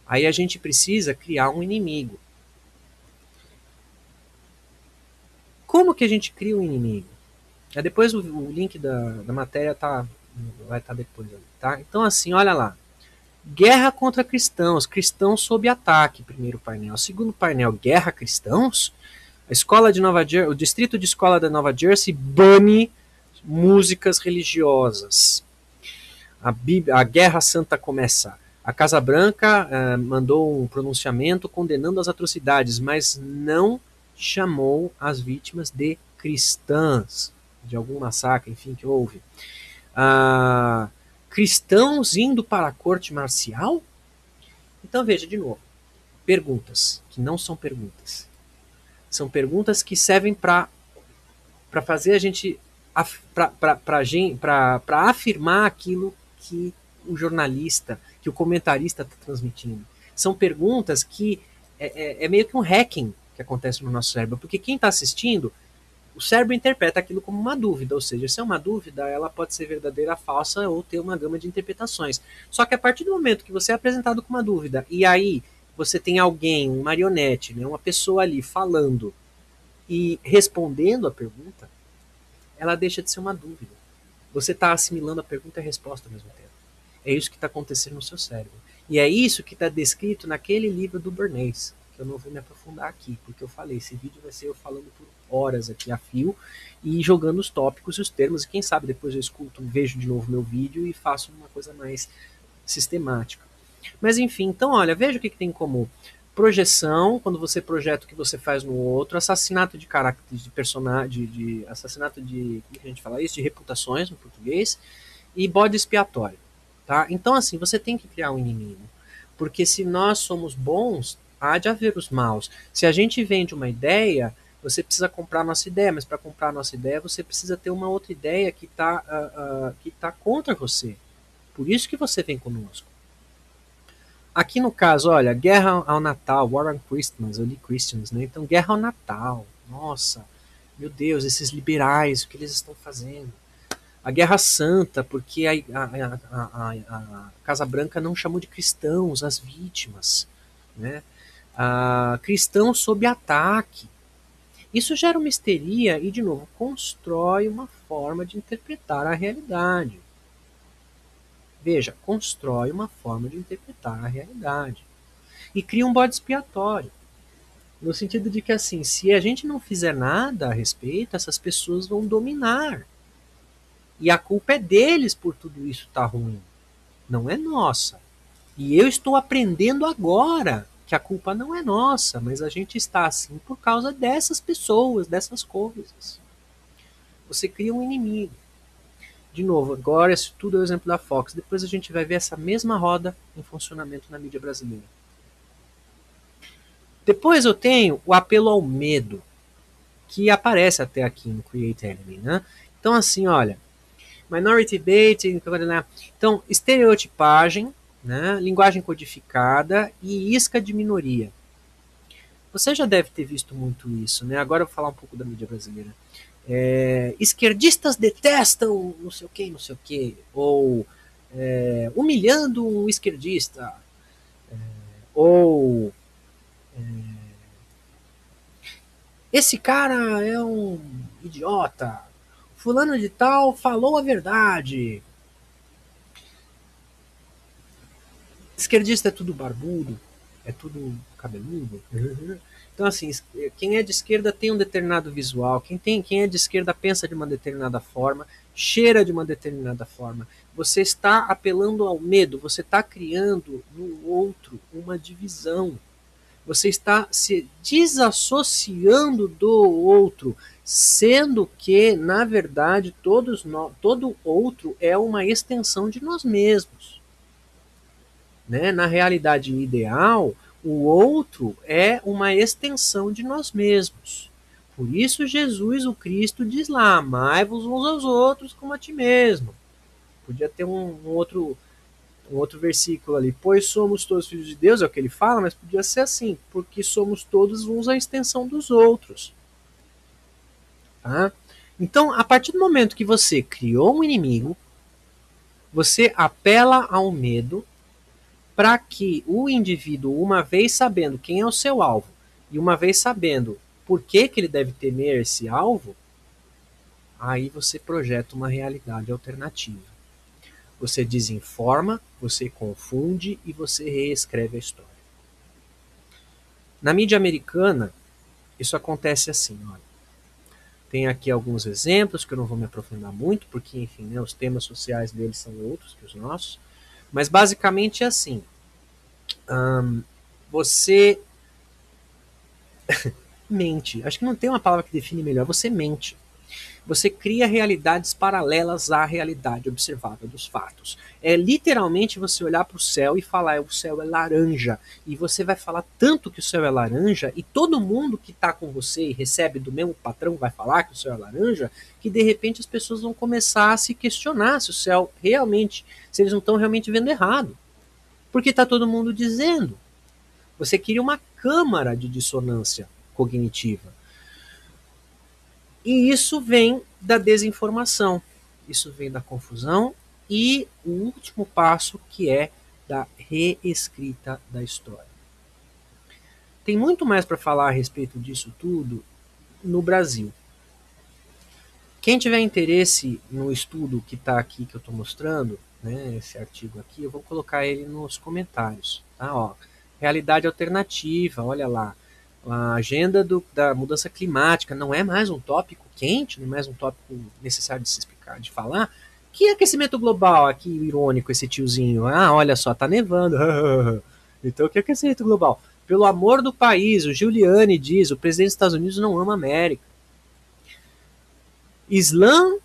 aí a gente precisa criar um inimigo. Como que a gente cria um inimigo? Depois o link da matéria vai estar depois. Tá? Então, assim, olha lá. Guerra contra cristãos. Cristãos sob ataque, primeiro painel. Segundo painel, guerra cristãos. A escola de Nova Jersey, o distrito de escola da Nova Jersey bane músicas religiosas. A Guerra Santa começa. A Casa Branca mandou um pronunciamento condenando as atrocidades, mas não chamou as vítimas de cristãs, de algum massacre, enfim, que houve. Cristãos indo para a corte marcial? Então veja de novo, perguntas que não são perguntas. São perguntas que servem para fazer a gente para afirmar aquilo que o jornalista, que o comentarista está transmitindo. São perguntas que é meio que um hacking que acontece no nosso cérebro, porque quem está assistindo, o cérebro interpreta aquilo como uma dúvida, ou seja, se é uma dúvida, ela pode ser verdadeira, falsa ou ter uma gama de interpretações. Só que a partir do momento que você é apresentado com uma dúvida e aí você tem alguém, um marionete, né, uma pessoa ali falando e respondendo a pergunta, ela deixa de ser uma dúvida. Você está assimilando a pergunta e a resposta ao mesmo tempo. É isso que está acontecendo no seu cérebro. E é isso que está descrito naquele livro do Bernays, que eu não vou me aprofundar aqui, porque eu falei, esse vídeo vai ser eu falando por horas aqui a fio e jogando os tópicos e os termos, e quem sabe depois eu escuto, vejo de novo meu vídeo e faço uma coisa mais sistemática. Mas enfim, então olha, veja o que tem em comum. Projeção, quando você projeta o que você faz no outro, assassinato de caracteres de personagem, assassinato de, como que a gente fala isso, de reputações no português, e bode expiatório, tá? Então assim, você tem que criar um inimigo, porque se nós somos bons, há de haver os maus. Se a gente vende uma ideia, você precisa comprar a nossa ideia, mas para comprar a nossa ideia, você precisa ter uma outra ideia que tá contra você. Por isso que você vem conosco. Aqui no caso, olha, Guerra ao Natal, War on Christmas, eu li Christians, né? Então, Guerra ao Natal. Nossa, meu Deus, esses liberais, o que eles estão fazendo? A Guerra Santa, porque a Casa Branca não chamou de cristãos as vítimas, né? Cristãos sob ataque. Isso gera uma histeria e, de novo, constrói uma forma de interpretar a realidade. Veja, constrói uma forma de interpretar a realidade. E cria um bode expiatório. No sentido de que, assim, se a gente não fizer nada a respeito, essas pessoas vão dominar. E a culpa é deles por tudo isso estar ruim. Não é nossa. E eu estou aprendendo agora que a culpa não é nossa, mas a gente está assim por causa dessas pessoas, dessas coisas. Você cria um inimigo. De novo, agora isso tudo é o exemplo da Fox. Depois a gente vai ver essa mesma roda em funcionamento na mídia brasileira. Depois eu tenho o apelo ao medo, que aparece até aqui no Create Enemy, né? Então assim, olha, minority bait, então estereotipagem, né? Linguagem codificada e isca de minoria. Você já deve ter visto muito isso, né? Agora eu vou falar um pouco da mídia brasileira. Esquerdistas detestam não sei o que, não sei o que, ou humilhando um esquerdista, ou esse cara é um idiota, fulano de tal falou a verdade, esquerdista é tudo barbudo, é tudo cabeludo. Então, assim, quem é de esquerda tem um determinado visual, quem é de esquerda pensa de uma determinada forma, cheira de uma determinada forma. Você está apelando ao medo, você está criando no outro uma divisão. Você está se desassociando do outro, sendo que, na verdade, todo outro é uma extensão de nós mesmos. Né? Na realidade ideal, o outro é uma extensão de nós mesmos. Por isso Jesus, o Cristo, diz lá, amai-vos uns aos outros como a ti mesmo. Podia ter um outro versículo ali, pois somos todos filhos de Deus, é o que ele fala, mas podia ser assim, porque somos todos uns a extensão dos outros. Tá? Então, a partir do momento que você criou um inimigo, você apela ao medo para que o indivíduo, uma vez sabendo quem é o seu alvo, e uma vez sabendo por que ele deve temer esse alvo, aí você projeta uma realidade alternativa. Você desinforma, você confunde e você reescreve a história. Na mídia americana, isso acontece assim, olha. Tem aqui alguns exemplos que eu não vou me aprofundar muito, porque, enfim, né, os temas sociais deles são outros que os nossos. Mas basicamente é assim. Você mente. Acho que não tem uma palavra que define melhor. Você mente. Você cria realidades paralelas à realidade observada dos fatos. É literalmente você olhar para o céu e falar o céu é laranja. E você vai falar tanto que o céu é laranja e todo mundo que está com você e recebe do mesmo patrão vai falar que o céu é laranja, que de repente as pessoas vão começar a se questionar se o céu realmente, se eles não estão realmente vendo errado. Porque está todo mundo dizendo. Você cria uma câmara de dissonância cognitiva. E isso vem da desinformação, isso vem da confusão e o último passo que é da reescrita da história. Tem muito mais para falar a respeito disso tudo no Brasil. Quem tiver interesse no estudo que está aqui, que eu estou mostrando, né, esse artigo aqui, eu vou colocar ele nos comentários. Tá? Ó, realidade alternativa, olha lá. A agenda da mudança climática não é mais um tópico quente, não é mais um tópico necessário de se explicar, de falar. Que aquecimento global, aqui irônico esse tiozinho. Ah, olha só, tá nevando. Então, que aquecimento global? Pelo amor do país, o Giuliani diz, o presidente dos Estados Unidos não ama a América. Islã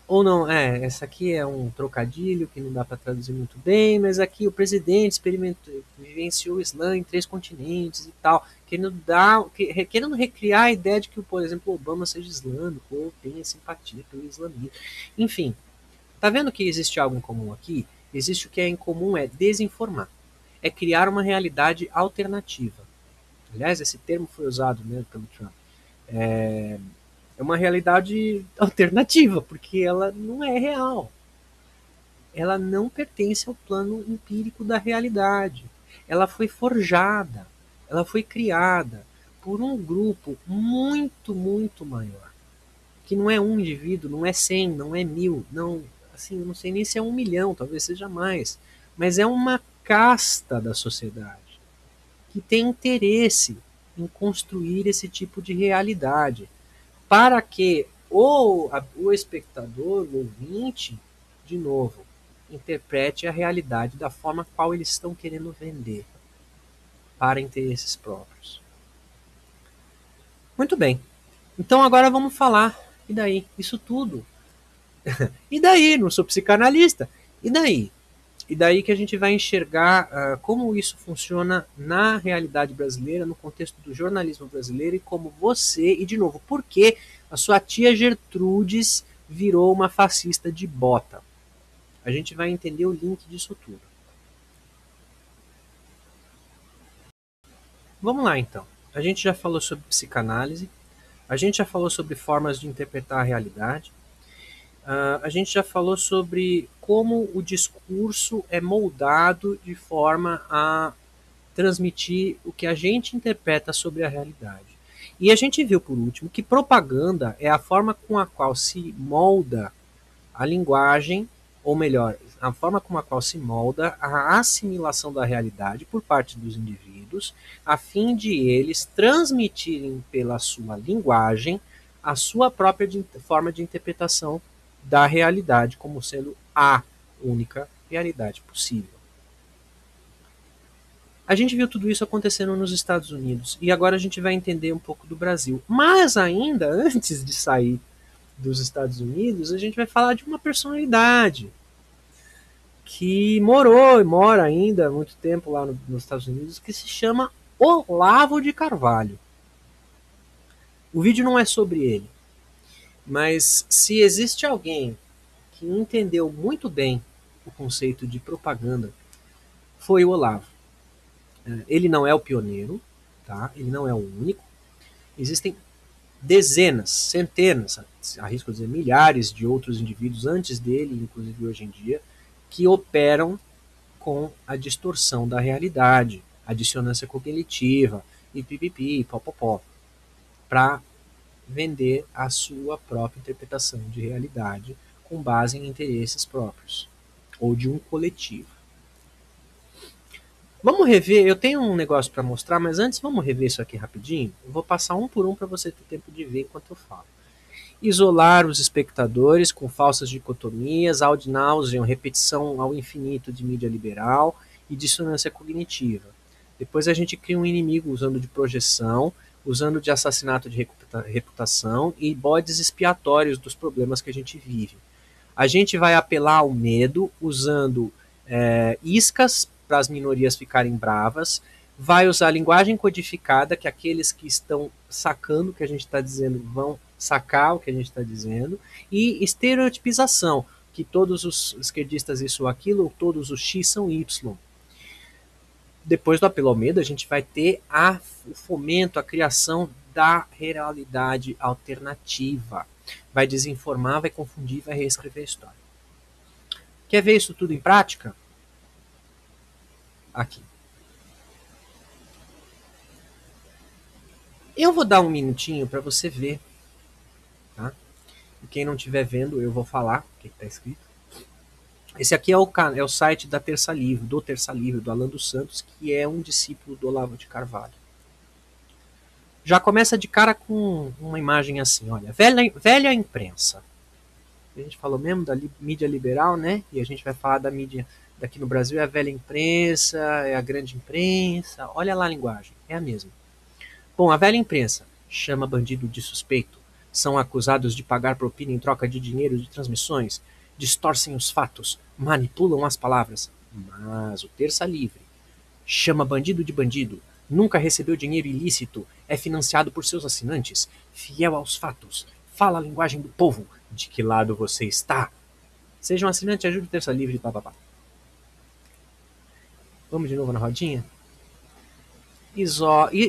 ou não? Essa aqui é um trocadilho que não dá para traduzir muito bem, mas aqui o presidente vivenciou o Islã em 3 continentes e tal, querendo recriar a ideia de que, por exemplo, Obama seja islâmico ou tenha simpatia pelo islamismo. Enfim, tá vendo que existe algo em comum aqui? Existe o que é em comum, é desinformar. É criar uma realidade alternativa. Aliás, esse termo foi usado mesmo pelo Trump. É uma realidade alternativa, porque ela não é real. Ela não pertence ao plano empírico da realidade. Ela foi forjada, ela foi criada por um grupo muito, muito maior. Que não é um indivíduo, não é 100, não é 1000, não, assim, eu não sei nem se é 1 milhão, talvez seja mais. Mas é uma casta da sociedade que tem interesse em construir esse tipo de realidade para que o espectador, o ouvinte, de novo, interprete a realidade da forma qual eles estão querendo vender para interesses próprios. Muito bem. Então agora vamos falar. E daí? Isso tudo. E daí? Não sou psicanalista. E daí? E daí que a gente vai enxergar como isso funciona na realidade brasileira, no contexto do jornalismo brasileiro e como você, e de novo, por que a sua tia Gertrudes virou uma fascista de bota. A gente vai entender o link disso tudo. Vamos lá então. A gente já falou sobre psicanálise, a gente já falou sobre formas de interpretar a realidade, a gente já falou sobre como o discurso é moldado de forma a transmitir o que a gente interpreta sobre a realidade. E a gente viu, por último, que propaganda é a forma com a qual se molda a linguagem, ou melhor, a forma com a qual se molda a assimilação da realidade por parte dos indivíduos, a fim de eles transmitirem pela sua linguagem a sua própria forma de interpretação da realidade como sendo a única realidade possível. A gente viu tudo isso acontecendo nos Estados Unidos e agora a gente vai entender um pouco do Brasil. Mas ainda antes de sair dos Estados Unidos, a gente vai falar de uma personalidade que morou e mora ainda há muito tempo lá nos Estados Unidos, que se chama Olavo de Carvalho. O vídeo não é sobre ele, mas se existe alguém que entendeu muito bem o conceito de propaganda, foi o Olavo. Ele não é o pioneiro, tá? Ele não é o único. Existem dezenas, centenas, arrisco dizer milhares de outros indivíduos antes dele, inclusive hoje em dia, que operam com a distorção da realidade, a dissonância cognitiva, e pipipi, popopó, para vender a sua própria interpretação de realidade com base em interesses próprios ou de um coletivo. Vamos rever, eu tenho um negócio para mostrar, mas antes vamos rever isso aqui rapidinho. Eu vou passar um por um para você ter tempo de ver enquanto eu falo. Isolar os espectadores com falsas dicotomias, ad nauseam, repetição ao infinito de mídia liberal e dissonância cognitiva. Depois a gente cria um inimigo usando de projeção, usando de assassinato de reputação e bodes expiatórios dos problemas que a gente vive. A gente vai apelar ao medo usando iscas para as minorias ficarem bravas, vai usar linguagem codificada, que aqueles que estão sacando o que a gente está dizendo vão sacar o que a gente está dizendo, e estereotipização, que todos os esquerdistas isso ou aquilo, ou todos os X são Y. Depois do apelo ao medo, a gente vai ter o fomento, a criação da realidade alternativa. Vai desinformar, vai confundir, vai reescrever a história. Quer ver isso tudo em prática? Aqui. Eu vou dar um minutinho para você ver, tá? E quem não estiver vendo, eu vou falar o que está escrito. Esse aqui é o site da Terça Livre, do Alan dos Santos, que é um discípulo do Olavo de Carvalho. Já começa de cara com uma imagem assim, olha, velha imprensa. A gente falou mesmo da mídia liberal, né? E a gente vai falar da mídia daqui no Brasil, é a velha imprensa, é a grande imprensa. Olha lá a linguagem, é a mesma. Bom, a velha imprensa chama bandido de suspeito, são acusados de pagar propina em troca de dinheiro de transmissões, distorcem os fatos, manipulam as palavras. Mas o Terça Livre chama bandido de bandido, nunca recebeu dinheiro ilícito, é financiado por seus assinantes, fiel aos fatos, fala a linguagem do povo. De que lado você está? Seja um assinante, ajude o Terça Livre, papapá. Vamos de novo na rodinha?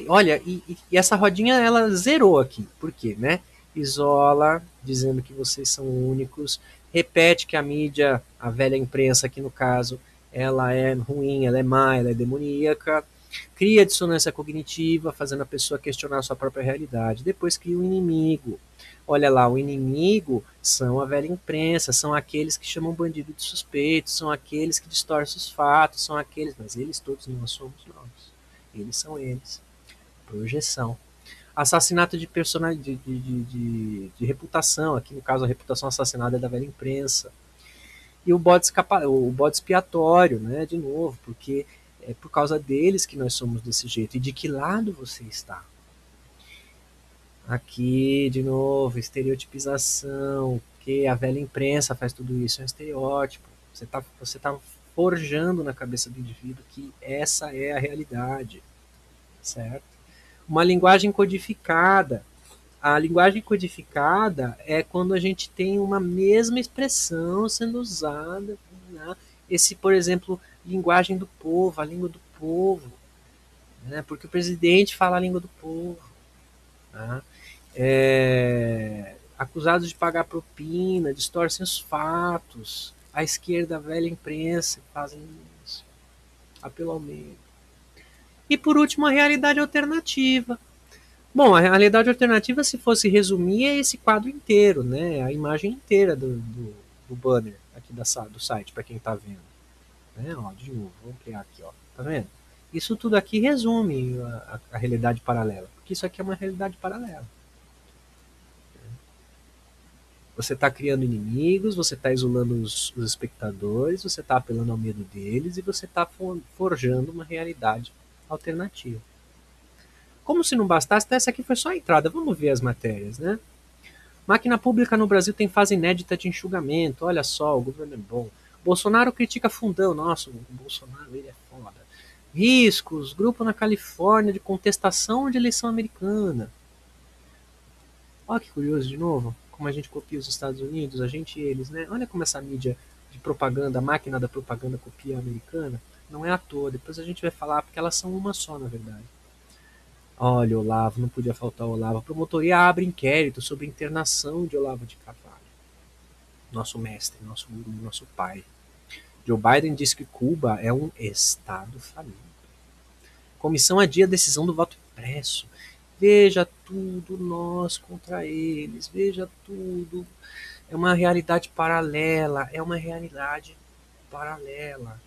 Olha, e essa rodinha ela zerou aqui. Por quê, né? Isola, dizendo que vocês são únicos. Repete que a mídia, a velha imprensa aqui no caso, ela é ruim, ela é má, ela é demoníaca. Cria dissonância cognitiva, fazendo a pessoa questionar a sua própria realidade. Depois cria um inimigo. Olha lá, o inimigo são a velha imprensa, são aqueles que chamam bandido de suspeito, são aqueles que distorcem os fatos, são aqueles, mas eles todos não somos nós. Eles são eles. Projeção. Assassinato de personagem de reputação, aqui no caso a reputação assassinada é da velha imprensa. E o bode expiatório, né, de novo, porque é por causa deles que nós somos desse jeito. E de que lado você está? Aqui, de novo, estereotipização, que a velha imprensa faz tudo isso, é um estereótipo. Você tá forjando na cabeça do indivíduo que essa é a realidade, certo? Uma linguagem codificada. A linguagem codificada é quando a gente tem uma mesma expressão sendo usada, né? Esse, por exemplo, linguagem do povo, a língua do povo, né? Porque o presidente fala a língua do povo, tá? Acusados de pagar propina, distorcem os fatos. A esquerda, a velha imprensa, fazem isso. Apelo ao meio. E por último, a realidade alternativa. Bom, a realidade alternativa, se fosse resumir, é esse quadro inteiro, né? A imagem inteira do banner aqui do site, para quem está vendo. Né? Ó, de novo, vou ampliar aqui. Ó. Tá vendo? Isso tudo aqui resume a realidade paralela, porque isso aqui é uma realidade paralela. Você está criando inimigos, você está isolando os espectadores, você está apelando ao medo deles e você está forjando uma realidade alternativa. Como se não bastasse, essa aqui foi só a entrada. Vamos ver as matérias, né? Máquina pública no Brasil tem fase inédita de enxugamento. Olha só, o governo é bom. Bolsonaro critica fundão. Nossa, o Bolsonaro ele é foda. Riscos, grupo na Califórnia de contestação de eleição americana. Olha que curioso de novo, como a gente copia os Estados Unidos, a gente e eles, né? Olha como essa mídia de propaganda, a máquina da propaganda copia a americana. Não é à toa, depois a gente vai falar, porque elas são uma só, na verdade. Olha, Olavo, não podia faltar o Olavo. A promotoria abre inquérito sobre internação de Olavo de Carvalho. Nosso mestre, nosso guru, nosso pai. Joe Biden diz que Cuba é um estado falido. Comissão adia a decisão do voto impresso. Veja tudo nós contra eles. Veja tudo. É uma realidade paralela. É uma realidade paralela.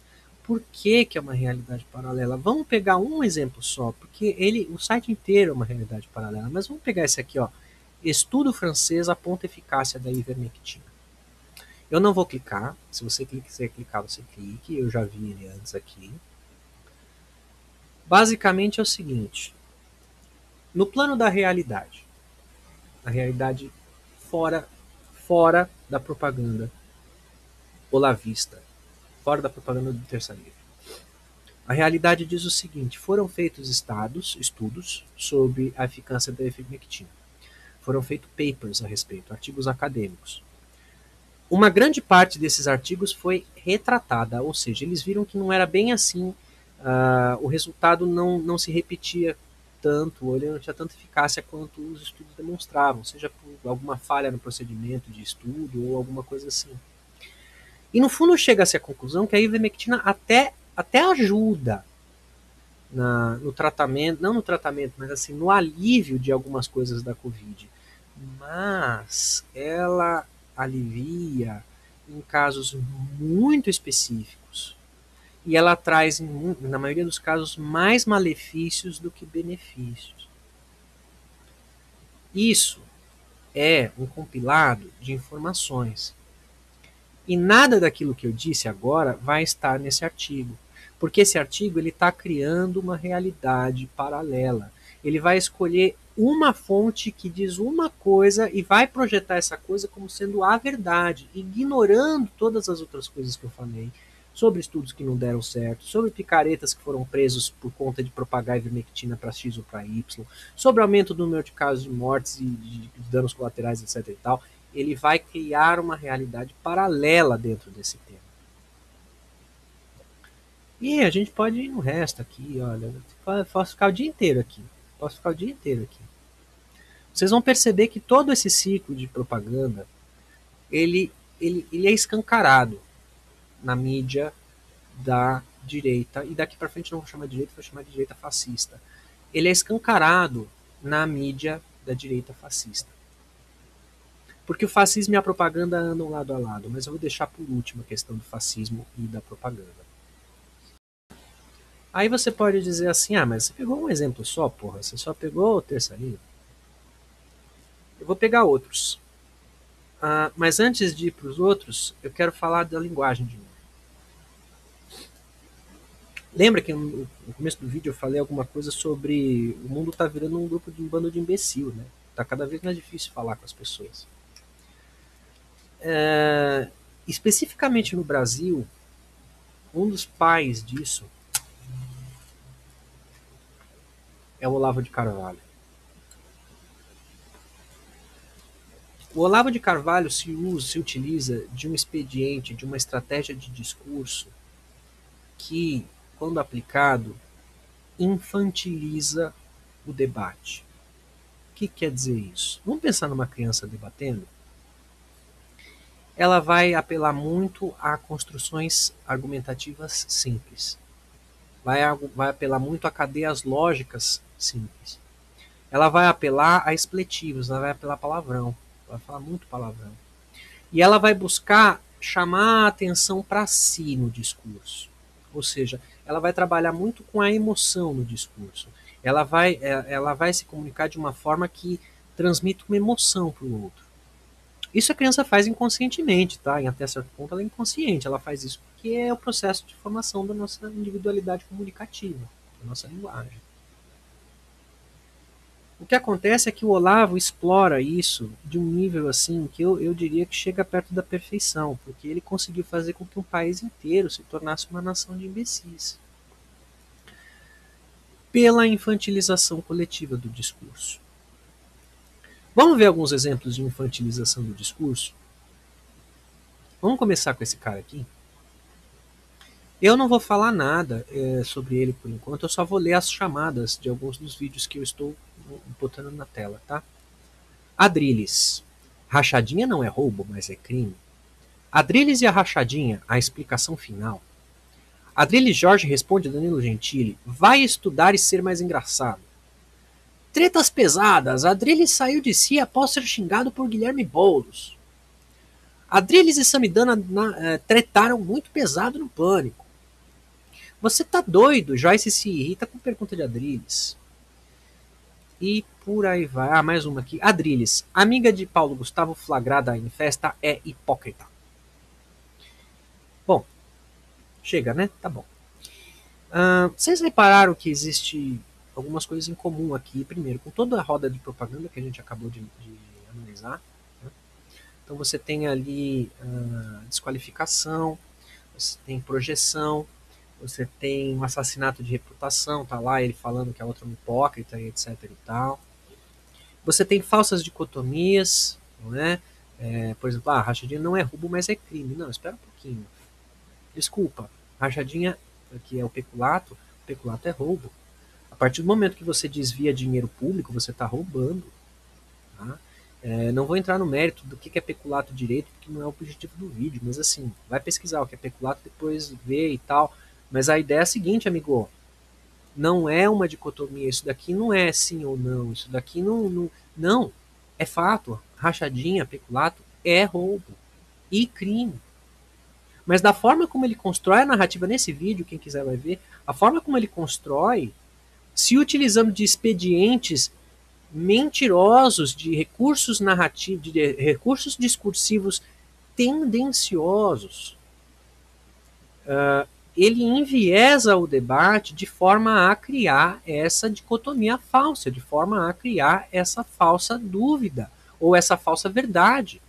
Por que, que é uma realidade paralela? Vamos pegar um exemplo só, porque o site inteiro é uma realidade paralela. Mas vamos pegar esse aqui, ó. Estudo francês aponta eficácia da ivermectina. Eu não vou clicar. Se você quiser clicar, você clique. Eu já vi ele antes aqui. Basicamente é o seguinte. No plano da realidade, a realidade fora da propaganda olavista, fora da propaganda do Terça Livre. A realidade diz o seguinte: foram feitos estudos sobre a eficácia da ivermectina. Foram feitos papers a respeito, artigos acadêmicos. Uma grande parte desses artigos foi retratada, ou seja, eles viram que não era bem assim, o resultado não se repetia tanto, ou ele não tinha tanta eficácia quanto os estudos demonstravam, seja por alguma falha no procedimento de estudo ou alguma coisa assim. E no fundo chega-se à conclusão que a ivermectina até ajuda no tratamento, não no tratamento, mas assim, no alívio de algumas coisas da Covid. Mas ela alivia em casos muito específicos. E ela traz, na maioria dos casos, mais malefícios do que benefícios. Isso é um compilado de informações. E nada daquilo que eu disse agora vai estar nesse artigo. Porque esse artigo ele está criando uma realidade paralela. Ele vai escolher uma fonte que diz uma coisa e vai projetar essa coisa como sendo a verdade, ignorando todas as outras coisas que eu falei, sobre estudos que não deram certo, sobre picaretas que foram presos por conta de propagar ivermectina para X ou para Y, sobre aumento do número de casos de mortes e de danos colaterais, etc. e tal. Ele vai criar uma realidade paralela dentro desse tema. E a gente pode ir no resto aqui, olha. Posso ficar o dia inteiro aqui. Posso ficar o dia inteiro aqui. Vocês vão perceber que todo esse ciclo de propaganda, ele é escancarado na mídia da direita, e daqui para frente não vou chamar de direita, vou chamar de direita fascista. Ele é escancarado na mídia da direita fascista. Porque o fascismo e a propaganda andam lado a lado, mas eu vou deixar por último a questão do fascismo e da propaganda. Aí você pode dizer assim, mas você pegou um exemplo só, porra, você só pegou o Terça Livre. Eu vou pegar outros. Mas antes de ir para os outros, eu quero falar da linguagem de novo. Lembra que no começo do vídeo eu falei alguma coisa sobre o mundo tá virando um bando de imbecil, né? Tá cada vez mais difícil falar com as pessoas. Especificamente no Brasil, um dos pais disso é o Olavo de Carvalho. O Olavo de Carvalho se utiliza de um expediente, de uma estratégia de discurso que, quando aplicado, infantiliza o debate. O que quer dizer isso? Vamos pensar numa criança debatendo? Ela vai apelar muito a construções argumentativas simples. Vai apelar muito a cadeias lógicas simples. Ela vai apelar a expletivos, ela vai apelar a palavrão. Vai falar muito palavrão. E ela vai buscar chamar a atenção para si no discurso. Ou seja, ela vai trabalhar muito com a emoção no discurso. Ela vai se comunicar de uma forma que transmite uma emoção para o outro. Isso a criança faz inconscientemente, tá? Em até certo ponto ela é inconsciente. Ela faz isso porque é o processo de formação da nossa individualidade comunicativa, da nossa linguagem. O que acontece é que o Olavo explora isso de um nível assim que eu diria que chega perto da perfeição, porque ele conseguiu fazer com que um país inteiro se tornasse uma nação de imbecis. Pela infantilização coletiva do discurso. Vamos ver alguns exemplos de infantilização do discurso? Vamos começar com esse cara aqui. Eu não vou falar nada sobre ele por enquanto, eu só vou ler as chamadas de alguns dos vídeos que eu estou botando na tela, tá? Adrilles. Rachadinha não é roubo, mas é crime. Adrilles e a rachadinha, a explicação final. Adrilles Jorge responde a Danilo Gentili: vai estudar e ser mais engraçado. Tretas pesadas. Adrilles saiu de si após ser xingado por Guilherme Boulos. Adrilles e Samidana tretaram muito pesado no Pânico. Você tá doido? Joyce se irrita com pergunta de Adrilles. E por aí vai. Ah, mais uma aqui. Adrilles. Amiga de Paulo Gustavo flagrada em festa é hipócrita. Bom, chega, né? Tá bom. Vocês repararam que existe algumas coisas em comum aqui. Primeiro, com toda a roda de propaganda que a gente acabou de analisar. Né? Então você tem ali desqualificação, você tem projeção, você tem um assassinato de reputação, tá lá ele falando que a outra é uma hipócrita e etc e tal. Você tem falsas dicotomias, não é? Por exemplo, rachadinha não é roubo, mas é crime. Não, espera um pouquinho. Desculpa, rachadinha, que é o peculato é roubo. A partir do momento que você desvia dinheiro público, você está roubando. Tá? Não vou entrar no mérito do que é peculato direito, porque não é o objetivo do vídeo, mas assim, vai pesquisar o que é peculato, depois vê e tal. Mas a ideia é a seguinte, amigo, não é uma dicotomia, isso daqui não é sim ou não, isso daqui não, é fato, rachadinha, peculato é roubo e crime. Mas da forma como ele constrói a narrativa nesse vídeo, quem quiser vai ver, a forma como ele constrói, se utilizando de expedientes mentirosos, de recursos narrativos, de recursos discursivos tendenciosos, ele enviesa o debate de forma a criar essa dicotomia falsa, de forma a criar essa falsa dúvida ou essa falsa verdade.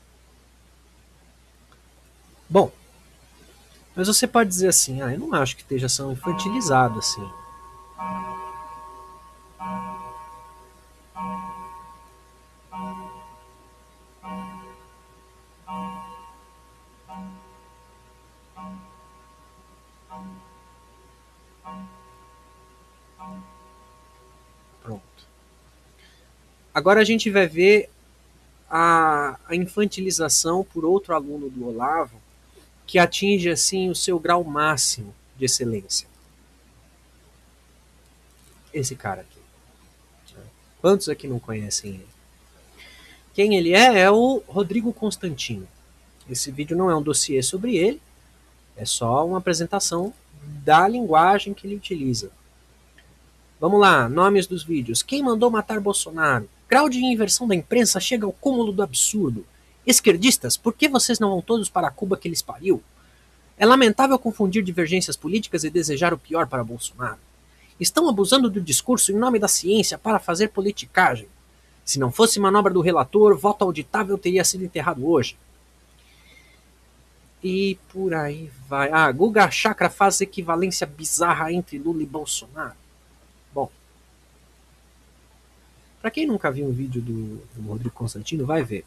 Bom, mas você pode dizer assim, eu não acho que esteja sendo infantilizado assim. Pronto. Agora a gente vai ver a infantilização por outro aluno do Olavo, que atinge assim o seu grau máximo de excelência. Esse cara aqui. Quantos aqui não conhecem ele? Quem ele é o Rodrigo Constantino. Esse vídeo não é um dossiê sobre ele, é só uma apresentação da linguagem que ele utiliza. Vamos lá, nomes dos vídeos. Quem mandou matar Bolsonaro? Grau de inversão da imprensa chega ao cúmulo do absurdo. Esquerdistas, por que vocês não vão todos para Cuba que eles pariu? É lamentável confundir divergências políticas e desejar o pior para Bolsonaro. Estão abusando do discurso em nome da ciência para fazer politicagem. Se não fosse manobra do relator, voto auditável teria sido enterrado hoje. E por aí vai. Guga Chakra faz equivalência bizarra entre Lula e Bolsonaro. Bom, para quem nunca viu um vídeo do Rodrigo Constantino, vai ver.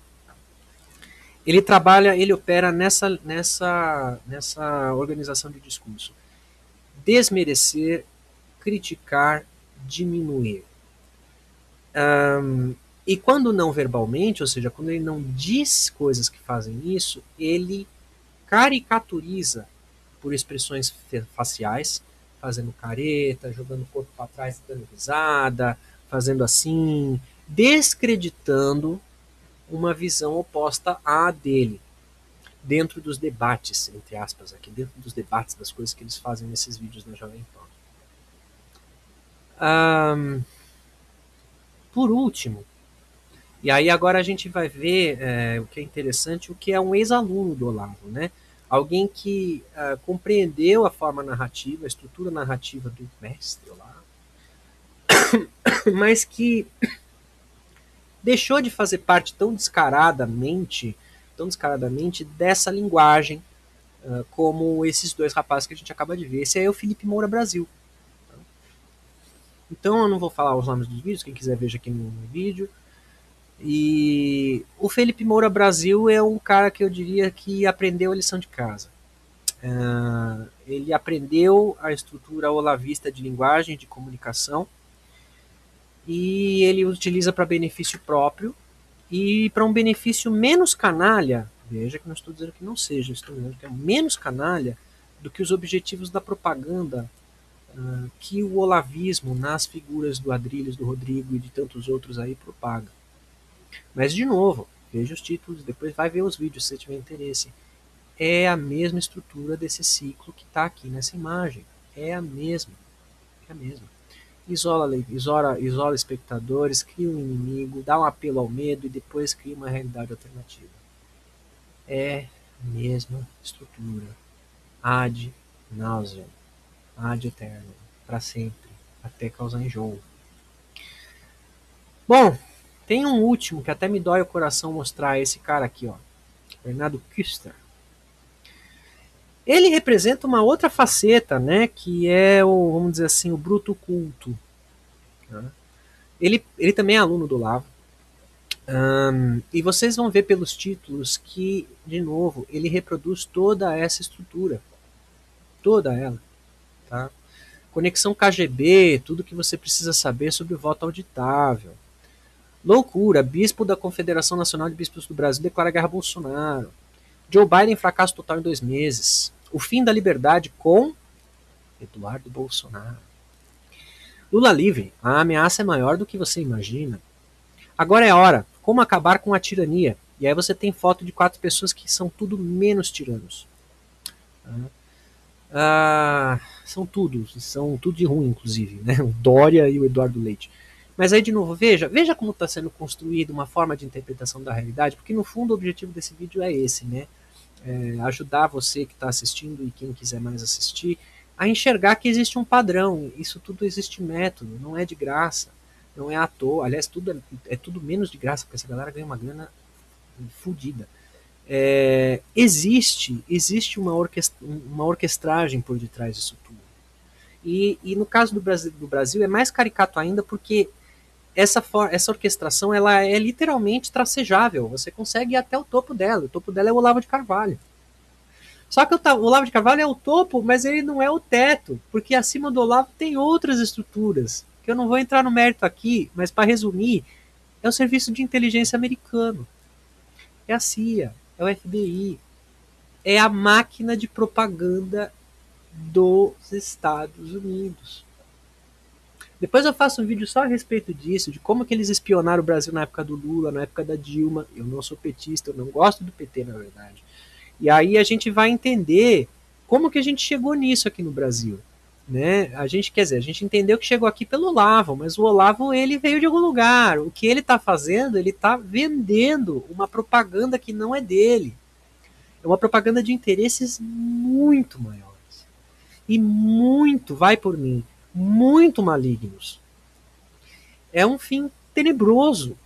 Ele trabalha, ele opera nessa organização de discurso. Desmerecer, criticar, diminuir. E quando não verbalmente, ou seja, quando ele não diz coisas que fazem isso, ele caricaturiza por expressões faciais, fazendo careta, jogando o corpo para trás, dando risada, fazendo assim, descreditando uma visão oposta à dele. dentro dos debates, entre aspas, aqui, dentro dos debates das coisas que eles fazem nesses vídeos na Jovem Pan. Por último, e aí agora a gente vai ver o que é interessante, o que é um ex-aluno do Olavo, né? Alguém que compreendeu a forma narrativa, a estrutura narrativa do mestre Olavo, mas que deixou de fazer parte tão descaradamente dessa linguagem, como esses dois rapazes que a gente acaba de ver. Esse aí é o Felipe Moura Brasil. Então eu não vou falar os nomes dos vídeos, quem quiser veja aqui no vídeo. E o Felipe Moura Brasil é um cara que eu diria que aprendeu a lição de casa. Ele aprendeu a estrutura olavista de linguagem, de comunicação, e ele utiliza para benefício próprio e para um benefício menos canalha. Veja que não estou dizendo que não seja, estou dizendo que é menos canalha do que os objetivos da propaganda que o olavismo nas figuras do Adrilles, do Rodrigo e de tantos outros aí propaga. Mas, de novo, veja os títulos, depois vai ver os vídeos se você tiver interesse. É a mesma estrutura desse ciclo que está aqui nessa imagem. É a mesma. É a mesma. Isola espectadores, cria um inimigo, dá um apelo ao medo e depois cria uma realidade alternativa. É a mesma estrutura. Ad nauseam. Ad eterno. Para sempre. Até causar enjoo. Bom, tem um último que até me dói o coração mostrar esse cara aqui, ó. Bernardo Küster. Ele representa uma outra faceta, né, que é o, vamos dizer assim, o bruto culto. Né? Ele também é aluno do Olavo. E vocês vão ver pelos títulos que, de novo, ele reproduz toda essa estrutura. Toda ela. Tá? Conexão KGB, tudo que você precisa saber sobre o voto auditável. Loucura, bispo da Confederação Nacional de Bispos do Brasil declara guerra a Bolsonaro. Joe Biden fracasso total em 2 meses. O fim da liberdade com Eduardo Bolsonaro. Lula livre. A ameaça é maior do que você imagina. Agora é a hora. Como acabar com a tirania? E aí você tem foto de 4 pessoas que são tudo menos tiranos. São tudo de ruim, inclusive, né? O Dória e o Eduardo Leite. Mas aí, de novo, veja como está sendo construída uma forma de interpretação da realidade, porque no fundo o objetivo desse vídeo é esse, né? Ajudar você que está assistindo e quem quiser mais assistir a enxergar que existe um padrão. Isso tudo existe método, não é de graça, não é à toa. Aliás, tudo é tudo menos de graça, porque essa galera ganha uma grana fodida. Existe uma orquestragem por detrás disso tudo. E no caso do Brasil é mais caricato ainda porque essa orquestração ela é literalmente tracejável. Você consegue ir até o topo dela. O topo dela é o Olavo de Carvalho. Só que o Olavo de Carvalho é o topo, mas ele não é o teto, porque acima do Olavo tem outras estruturas, que eu não vou entrar no mérito aqui, mas para resumir, é o Serviço de Inteligência americano, é a CIA, é o FBI, é a máquina de propaganda dos Estados Unidos. Depois eu faço um vídeo só a respeito disso, de como que eles espionaram o Brasil na época do Lula, na época da Dilma. Eu não sou petista, eu não gosto do PT, na verdade. E aí a gente vai entender como que a gente chegou nisso aqui no Brasil. Né? A gente entendeu que chegou aqui pelo Olavo, mas o Olavo ele veio de algum lugar. O que ele está fazendo, ele está vendendo uma propaganda que não é dele. É uma propaganda de interesses muito maiores. E muito, vai por mim, muito malignos. É um fim tenebroso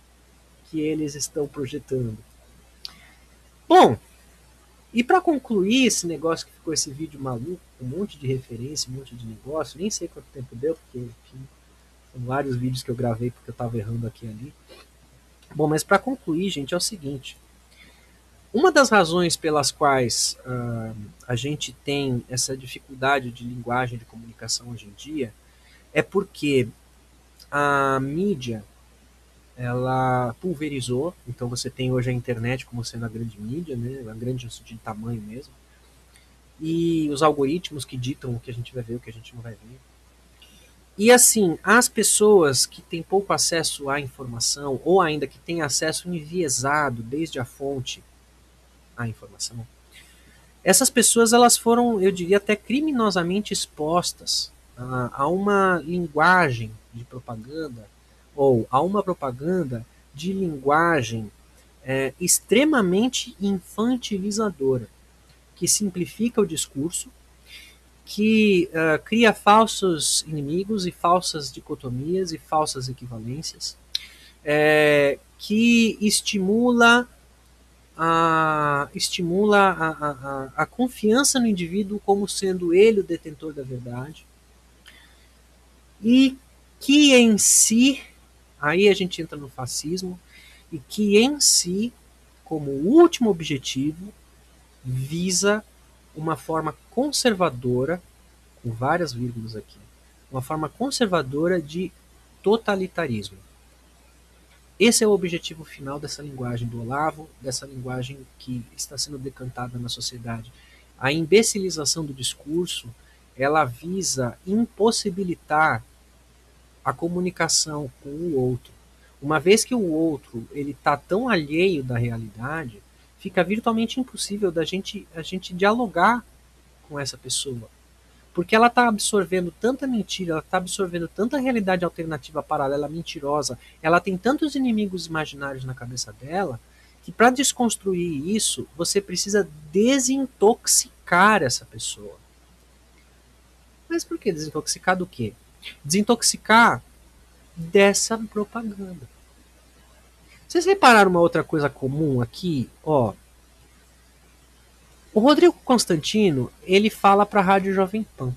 que eles estão projetando. Bom, e para concluir esse negócio que ficou esse vídeo maluco, um monte de referência, um monte de negócio, nem sei quanto tempo deu, porque enfim, são vários vídeos que eu gravei porque eu estava errando aqui e ali. Bom, mas para concluir, gente, é o seguinte. Uma das razões pelas quais a gente tem essa dificuldade de linguagem de comunicação hoje em dia é porque a mídia ela pulverizou, então você tem hoje a internet como sendo a grande mídia, né, a grande de tamanho mesmo, e os algoritmos que ditam o que a gente vai ver, o que a gente não vai ver. E assim, as pessoas que têm pouco acesso à informação, ou ainda que têm acesso enviesado desde a fonte à informação, Essas pessoas elas foram, eu diria, até criminosamente expostas a uma linguagem de propaganda ou a uma propaganda de linguagem extremamente infantilizadora, que simplifica o discurso, que cria falsos inimigos e falsas dicotomias e falsas equivalências, que estimula a confiança no indivíduo como sendo ele o detentor da verdade, e que em si, aí a gente entra no fascismo, e que em si, como último objetivo, visa uma forma conservadora, com várias vírgulas aqui, uma forma conservadora de totalitarismo. Esse é o objetivo final dessa linguagem do Olavo, dessa linguagem que está sendo decantada na sociedade. A imbecilização do discurso, ela visa impossibilitar a comunicação com o outro. Uma vez que o outro ele está tão alheio da realidade, fica virtualmente impossível a gente dialogar com essa pessoa. Porque ela está absorvendo tanta mentira, ela está absorvendo tanta realidade alternativa paralela mentirosa, ela tem tantos inimigos imaginários na cabeça dela, que para desconstruir isso, você precisa desintoxicar essa pessoa. Mas por que desintoxicar do quê? Desintoxicar dessa propaganda. Vocês repararam uma outra coisa comum aqui? Ó, o Rodrigo Constantino, ele fala para a Rádio Jovem Pan.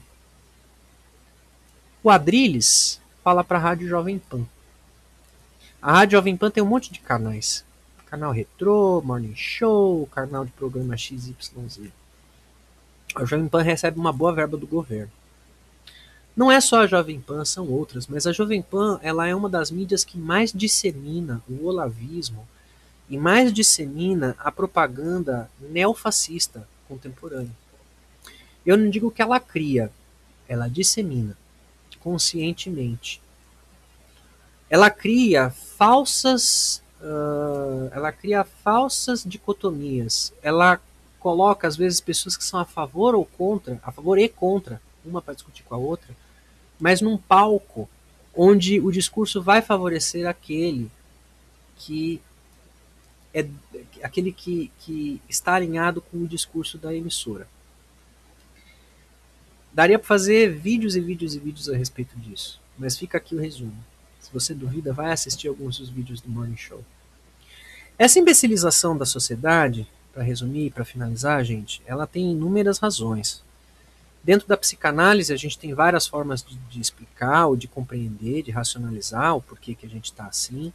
O Adrilles fala para a Rádio Jovem Pan. A Rádio Jovem Pan tem um monte de canais. Canal Retrô, Morning Show, canal de programa XYZ. A Jovem Pan recebe uma boa verba do governo. Não é só a Jovem Pan, são outras, mas a Jovem Pan ela é uma das mídias que mais dissemina o olavismo e mais dissemina a propaganda neofascista contemporânea. Eu não digo que ela cria, ela dissemina conscientemente. Ela cria falsas dicotomias. Ela coloca às vezes pessoas que são a favor ou contra, a favor e contra, uma para discutir com a outra, mas num palco onde o discurso vai favorecer que é aquele que está alinhado com o discurso da emissora. Daria para fazer vídeos e vídeos e vídeos a respeito disso, mas fica aqui o resumo. Se você duvida, vai assistir alguns dos vídeos do Morning Show. Essa imbecilização da sociedade, para resumir e para finalizar, gente, ela tem inúmeras razões. Dentro da psicanálise, a gente tem várias formas de explicar ou de compreender, de racionalizar o porquê que a gente está assim.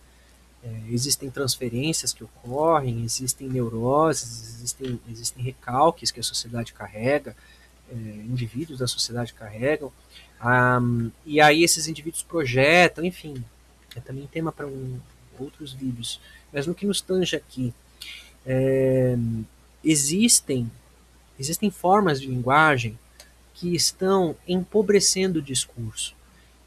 Existem transferências que ocorrem, existem neuroses, existem recalques que a sociedade carrega, indivíduos da sociedade carregam, e aí esses indivíduos projetam, enfim, é também tema para outros vídeos. Mas no que nos tange aqui, existem formas de linguagem que estão empobrecendo o discurso.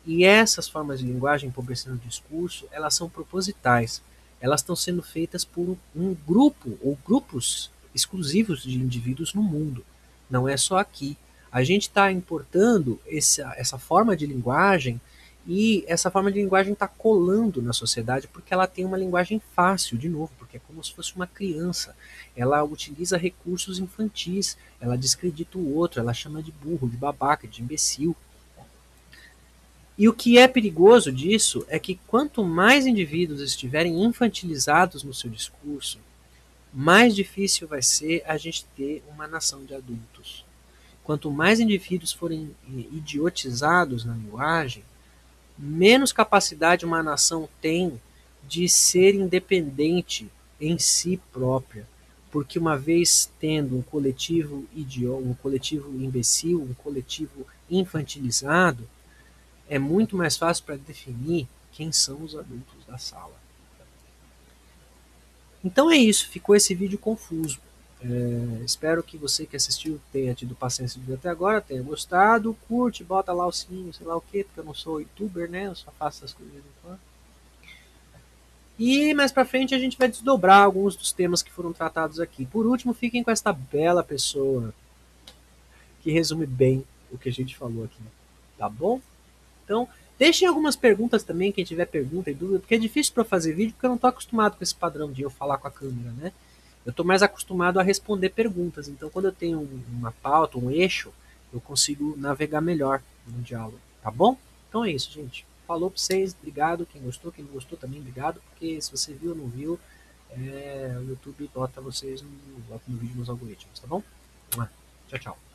E essas formas de linguagem empobrecendo o discurso, elas são propositais. Elas estão sendo feitas por um grupo ou grupos exclusivos de indivíduos no mundo. Não é só aqui. A gente está importando essa forma de linguagem e essa forma de linguagem está colando na sociedade porque ela tem uma linguagem fácil, de novo, porque é como se fosse uma criança. Ela utiliza recursos infantis, ela descredita o outro, ela chama de burro, de babaca, de imbecil. E o que é perigoso disso é que quanto mais indivíduos estiverem infantilizados no seu discurso, mais difícil vai ser a gente ter uma nação de adultos. Quanto mais indivíduos forem idiotizados na linguagem, menos capacidade uma nação tem de ser independente em si própria. Porque uma vez tendo um coletivo idiota, um coletivo imbecil, um coletivo infantilizado, é muito mais fácil para definir quem são os adultos da sala. Então é isso, ficou esse vídeo confuso. Espero que você que assistiu tenha tido paciência de ver até agora, tenha gostado, curte, bota lá o sininho, sei lá o que, porque eu não sou youtuber, né? Eu só faço essas coisas de vez em quando. E mais pra frente a gente vai desdobrar alguns dos temas que foram tratados aqui. Por último, fiquem com esta bela pessoa que resume bem o que a gente falou aqui. Tá bom? Então, deixem algumas perguntas também, quem tiver pergunta e dúvida, porque é difícil para fazer vídeo, porque eu não estou acostumado com esse padrão de eu falar com a câmera, né? Eu estou mais acostumado a responder perguntas. Então, quando eu tenho uma pauta, um eixo, eu consigo navegar melhor no diálogo, tá bom? Então é isso, gente. Falou para vocês, obrigado. Quem não gostou também, obrigado, porque se você viu ou não viu, o YouTube bota vocês bota no vídeo nos algoritmos, tá bom? Tchau, tchau.